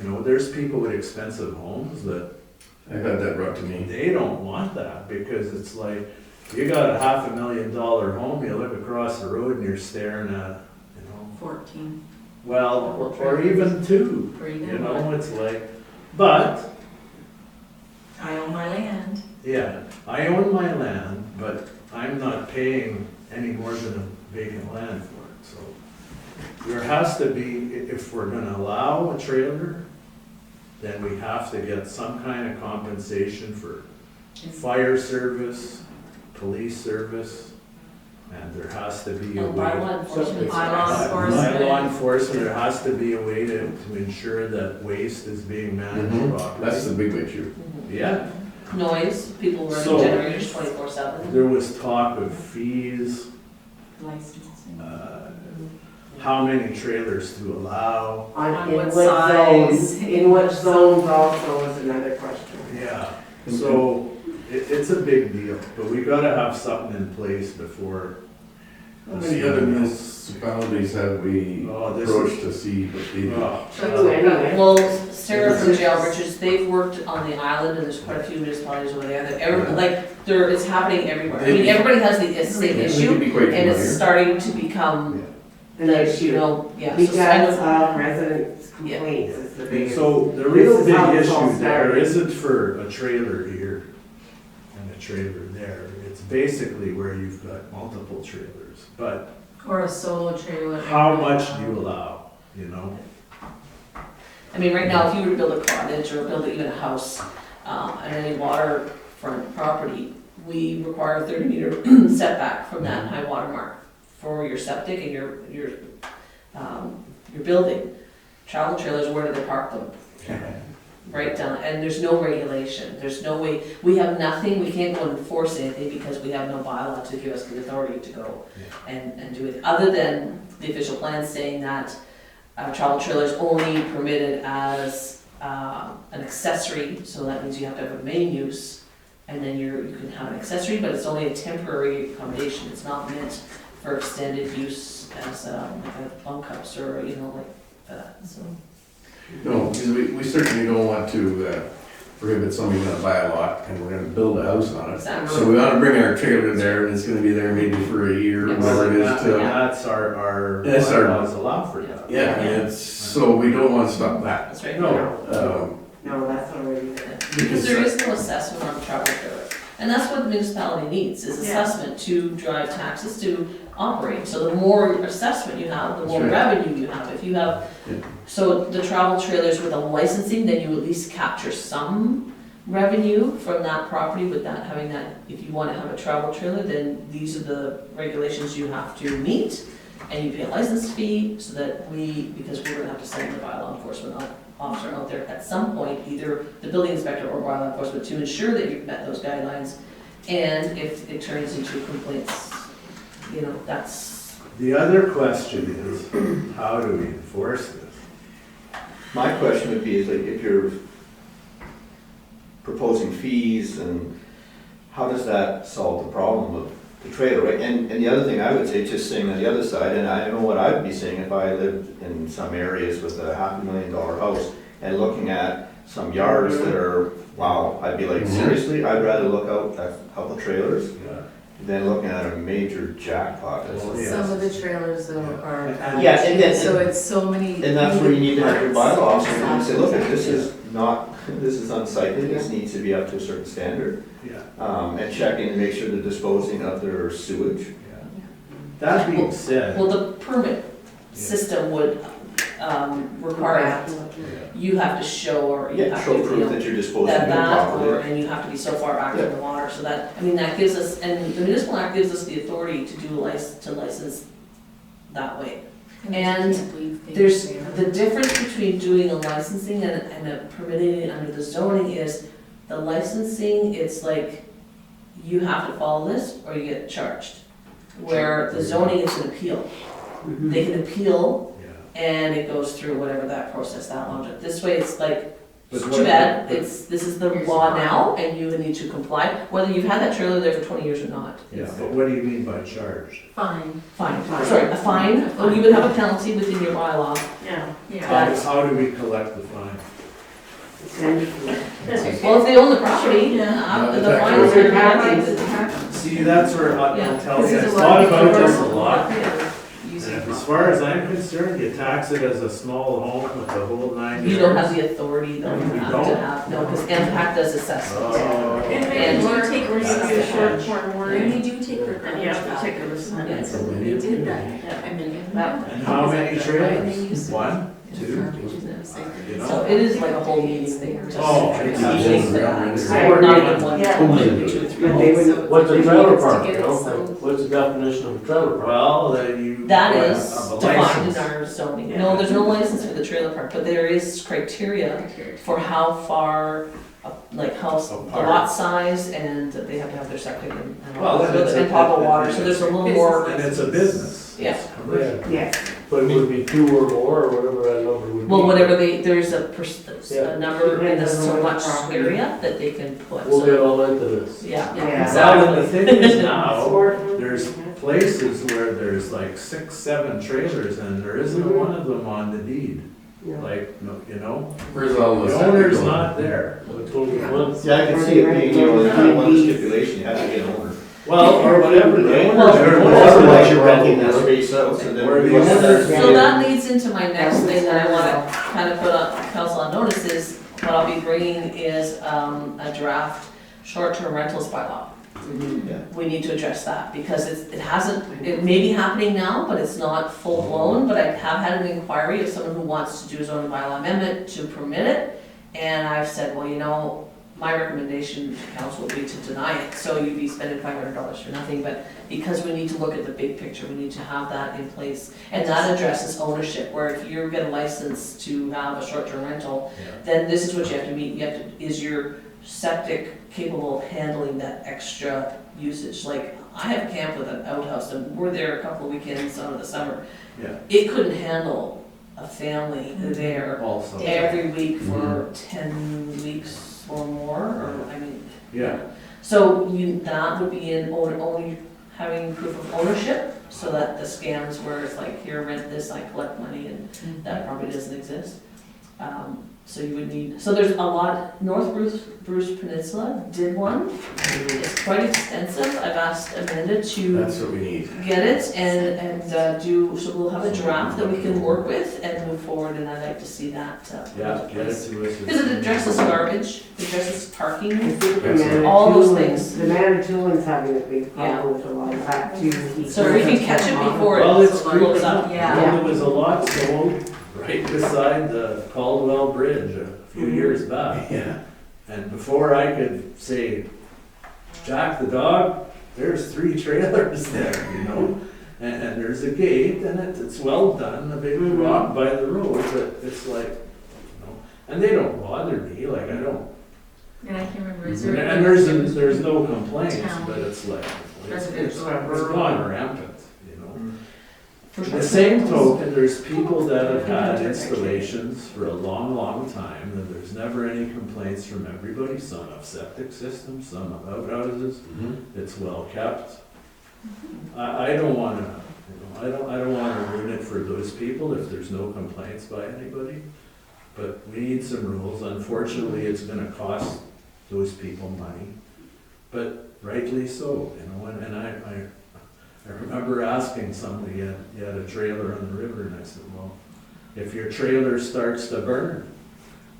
you know, there's people with expensive homes that I've had that brought to me. they don't want that, because it's like, you got a $500,000 home, you look across the road and you're staring at, you know, 14, well, or even two, or even you more. know, it's like, but, I own my land. yeah, I own my land, but I'm not paying any more than a vacant land for it, so. There has to be, if we're gonna allow a trailer, then we have to get some kind of compensation for fire service, police service, and there has to be a and way. bylaw enforcement. Bylaw enforcement. By law enforcement, there has to be a way to ensure that waste is being managed Mhm. properly. That's the big issue. Mhm. Yeah, Noise, people running So- generators 24/7. there was talk of fees, Licensing. how many trailers to allow. On In what what size? zones, in what zones also is another question. Yeah, so it's a big deal, but we gotta have something in place before. How many other municipalities have we Oh, this approached is, to see what they do? oh, Two anyway. Well, Sarah from J.L. Richards, they've worked on the island, and there's quite a few municipalities over there, that it's happening everywhere. I mean, everybody has the same They issue, could be quite and it's familiar. starting to become, An you issue. know, yeah. Because so I know- of residents' complaints is the biggest. so the real This is big how it's all issue there started. isn't for a trailer here and a trailer there. It's basically where you've got multiple trailers, but Or a solo trailer. how much do you allow, you know? I mean, right now, if you were to build a cottage or build even a house, on any waterfront property, we require a 30-meter setback from that high water mark for your septic and your building. Travel trailers, where do they park them? Right down, and there's no regulation, there's no way, we have nothing, we can't go and enforce anything because we have no bylaw to give us the authority to go and do it, other than the official plan saying that travel trailer is only permitted as an accessory, so that means you have to have a main use, and then you can have an accessory, but it's only a temporary accommodation, it's not meant for extended use as like a bunkhouse or, you know, like that, so. No, because we certainly don't want to prohibit somebody to buy a lot and we're gonna build a house on it. Exactly. So we wanna bring our trailer there and it's gonna be there maybe for a year or whatever it is till. That's our That's our- bylaws allow for that. Yeah, and it's, so we don't wanna stop that. That's right. No. No, that's already there. Because there is no assessment on travel trailer. And that's what the municipality needs, is assessment to drive taxes to operate. So the more assessment you have, the more That's right. revenue you have. If you have, Yeah. so the travel trailers with a licensing, then you at least capture some revenue from that property with that, having that, if you wanna have a travel trailer, then these are the regulations you have to meet. And you pay a license fee so that because we're gonna have to send the bylaw enforcement officer out there at some point, either the building inspector or bylaw enforcement, to ensure that you've met those guidelines. And if it turns into complaints, you know, that's, The other question is, how do we enforce this? My question would be, is like, if you're proposing fees, and how does that solve the problem of the trailer, right? And the other thing I would say, just saying on the other side, and I know what I'd be saying if I lived in some areas with a $500,000 house and looking at some yards that are, wow, I'd be like, seriously? I'd rather look out at a couple trailers than looking at a major jackpot. Some of the trailers though are. Yeah, and then- So it's so many. And that's where you need to have your parts. bylaw officer and say, look, this is not, this is unsightly, this needs to be up to a certain standard. Yeah. And check in and make sure they're disposing of their sewage. That being said, well, the permit system would require you have to show, or you Yeah, have show to, you proof know, that you're disposing of it that, or, properly. and you have to be so far out in the water, so that, I mean, that gives us, and the municipal act gives us the authority to do to license that way. And there's, the difference between doing a licensing and a permitting it under the zoning is, the licensing, it's like, you have to follow this or you get charged. Where the zoning is an appeal. They can appeal and it goes through whatever that process, that logic. This way, it's like, it's too bad, this is the law now, and you need to comply, whether you've had that trailer there for 20 years or not. yeah, but what do you mean by charge? Fine. Fine, sorry, a fine, or you would have a penalty within your bylaw. Yeah. Yeah. How do we collect the fine? Well, if they own the property, the fine is They're gonna See, that's where I'll Yeah. tell you, I This is thought what- about this a lot. Using And as far as I'm concerned, you tax it as a small home with the whole 9 You yards. don't have the authority, though, you You have don't? to have, no, because MPAC does assessments. Oh. And And- we're, take we're gonna do risks. short-term And worry. they do take their garbage Yeah, out. take a risk. Yes. They did that, and many of them And how many don't. trailers? One, two, you know? So it is like a whole meeting thing. just- Oh, it's yeah. easy, Yeah. or not even one, Yeah. one, two, or three. But they would- What's a trailer To park, get you it know? sold. What's the definition of a trailer park? Well, then you. That have is a defined license. in our zoning. No, there's no license for the trailer park, but there is criteria for how far, like how, the Apart. lot size, and that they have to have their septic and Well, then it's a- and proper water, so there's a little more, And it's a business. yeah. It's commercial. Yes. But it would be 2 or more, or whatever that number would be. Well, whatever there's a Yeah. a number in Depends on so the much property. area that they can put, We'll so, get all into this. yeah, Yeah. Well, exactly. and the thing is now, Or- there's places where there's like 6, 7 trailers and there isn't one of them on the deed. Like, no, you know, Where's all the? the owner's not there. What told you once? Yeah, I can see it being, you know, kind of one stipulation, you have to get an owner. Well, or whatever, the Right? owner's Or there. otherwise you're renting that space out, so then. Or the we look at owner's- that. So that leads into my next thing that I wanna kind of put on council on notice is, what I'll be bringing is, a draft short-term rentals bylaw. Yeah. We need to address that, because it hasn't, it may be happening now, but it's not full-blown, but I have had an inquiry of someone who wants to do a zoning bylaw amendment to permit it, and I've said, well, you know, my recommendation to council would be to deny it, so you'd be spending $500 for nothing, but because we need to look at the big picture, we need to have that in place. And that addresses ownership, where if you get a license to have a short-term rental, then this is what you have to meet, is your septic capable of handling that extra usage? Like, I have a camp with an outhouse, and we're there a couple of weekends out of the summer. Yeah. It couldn't handle a family there Also. every week for 10 weeks or more, or, I mean. Yeah. So that would be in only having proof of ownership, so that the scams where it's like, here, rent this, I collect money, and that probably doesn't exist. So you would need, so there's a lot, North Bruce Peninsula did one. It's quite extensive. I've asked Amanda to That's what we need. get it and do, so we'll have a draft that we can work with and move forward, and I'd like to see that. Yeah, get it to us. Because it addresses garbage, it addresses I parking, think the Excellent. all those Manitouans- things. The Manitouans having a big problem with a lot of that too. So if we can catch it before Well, it it's blows creeping up. up. Yeah. Well, there was a lot sold right beside the Caldwell Bridge a few years back. Yeah. And before I could say, Jack the dog, there's 3 trailers there, you know? And there's a gate, and it's well done, a big rock by the road, but it's like, you know, and they don't bother me, like, I don't. And I can't remember, is And there? there's no complaints, Town. but it's like, it's Residential. gone rampant, you know? For sure. The same token, there's people that have had installations for a long, long time, and there's never any complaints from everybody. Some have septic systems, some have outhouses, it's well kept. I don't wanna, you know, I don't wanna ruin it for those people if there's no complaints by anybody. But we need some rules. Unfortunately, it's gonna cost those people money, but rightly so, you know, and I remember asking somebody, you had a trailer on the river, and I said, well, if your trailer starts to burn,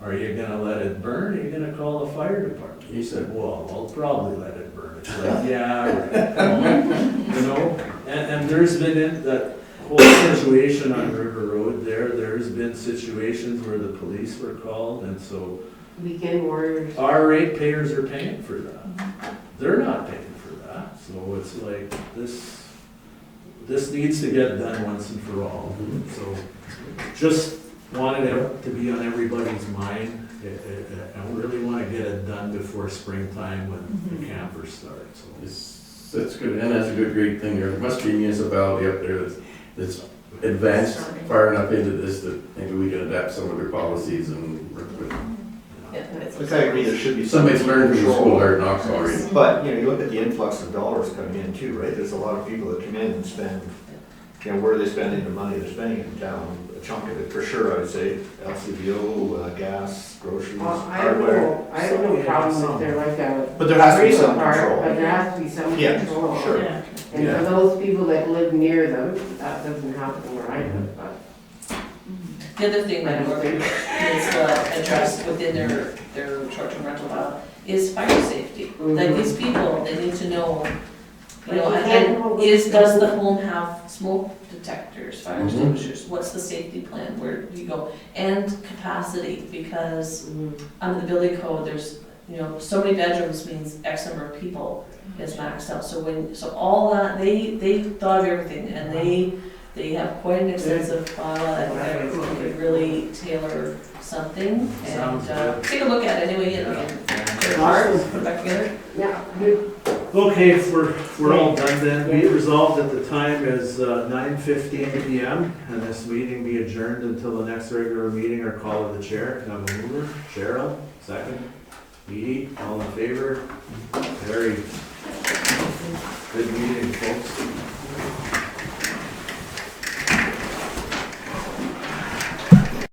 are you gonna let it burn, or are you gonna call the fire department? He said, well, I'll probably let it burn. It's like, yeah, right. You know, and there's been in that whole situation on River Road there's been situations where the police were called, and so Weekend warriors. our ratepayers are paying for that. They're not paying for that, so it's like, this needs to get done once and for all. So, just wanted it to be on everybody's mind. I really want to get it done before springtime when the campers start, so. That's good, and that's a great thing. There must be a municipality up there that's advanced far enough into this that maybe we can adapt some of their policies and work with. Yeah, it's- Look, I agree, there should be some. Somebody's learned from the school hard knocks already. But, you know, you look at the influx of dollars coming in too, right? There's a lot of people that come in and spend, you know, where are they spending the money? They're spending it in town, a chunk of it, for sure, I would say. LCBO, gas, groceries, hardware. I have no problem if they're like a. But there has to be some trailer park, control. But there has to be some Yeah, control. sure. Yeah. And for those people that live near them, that doesn't happen where I live, but. The other thing that North Peninsula addressed within their short-term rental bylaw is fire safety. Like, these people, they need to know, you know, again, does the home have smoke detectors, fire extinguishers? What's the safety plan? Where do you go? And capacity, because under the building code, there's, you know, so many bedrooms means X number of people is maxed out. So all that, they thought of everything, and they have quite an extensive bylaw that we could really tailor something, Sounds and good. take a look at it anyway, and put it apart, put it back together. Yeah, good. Okay, if we're all done then, be it resolved that the time is 9:15 PM, and this meeting be adjourned until the next regular meeting or call of the chair. Can I have a mover? Cheryl, second. Edie, all in favor? Very good meeting, folks.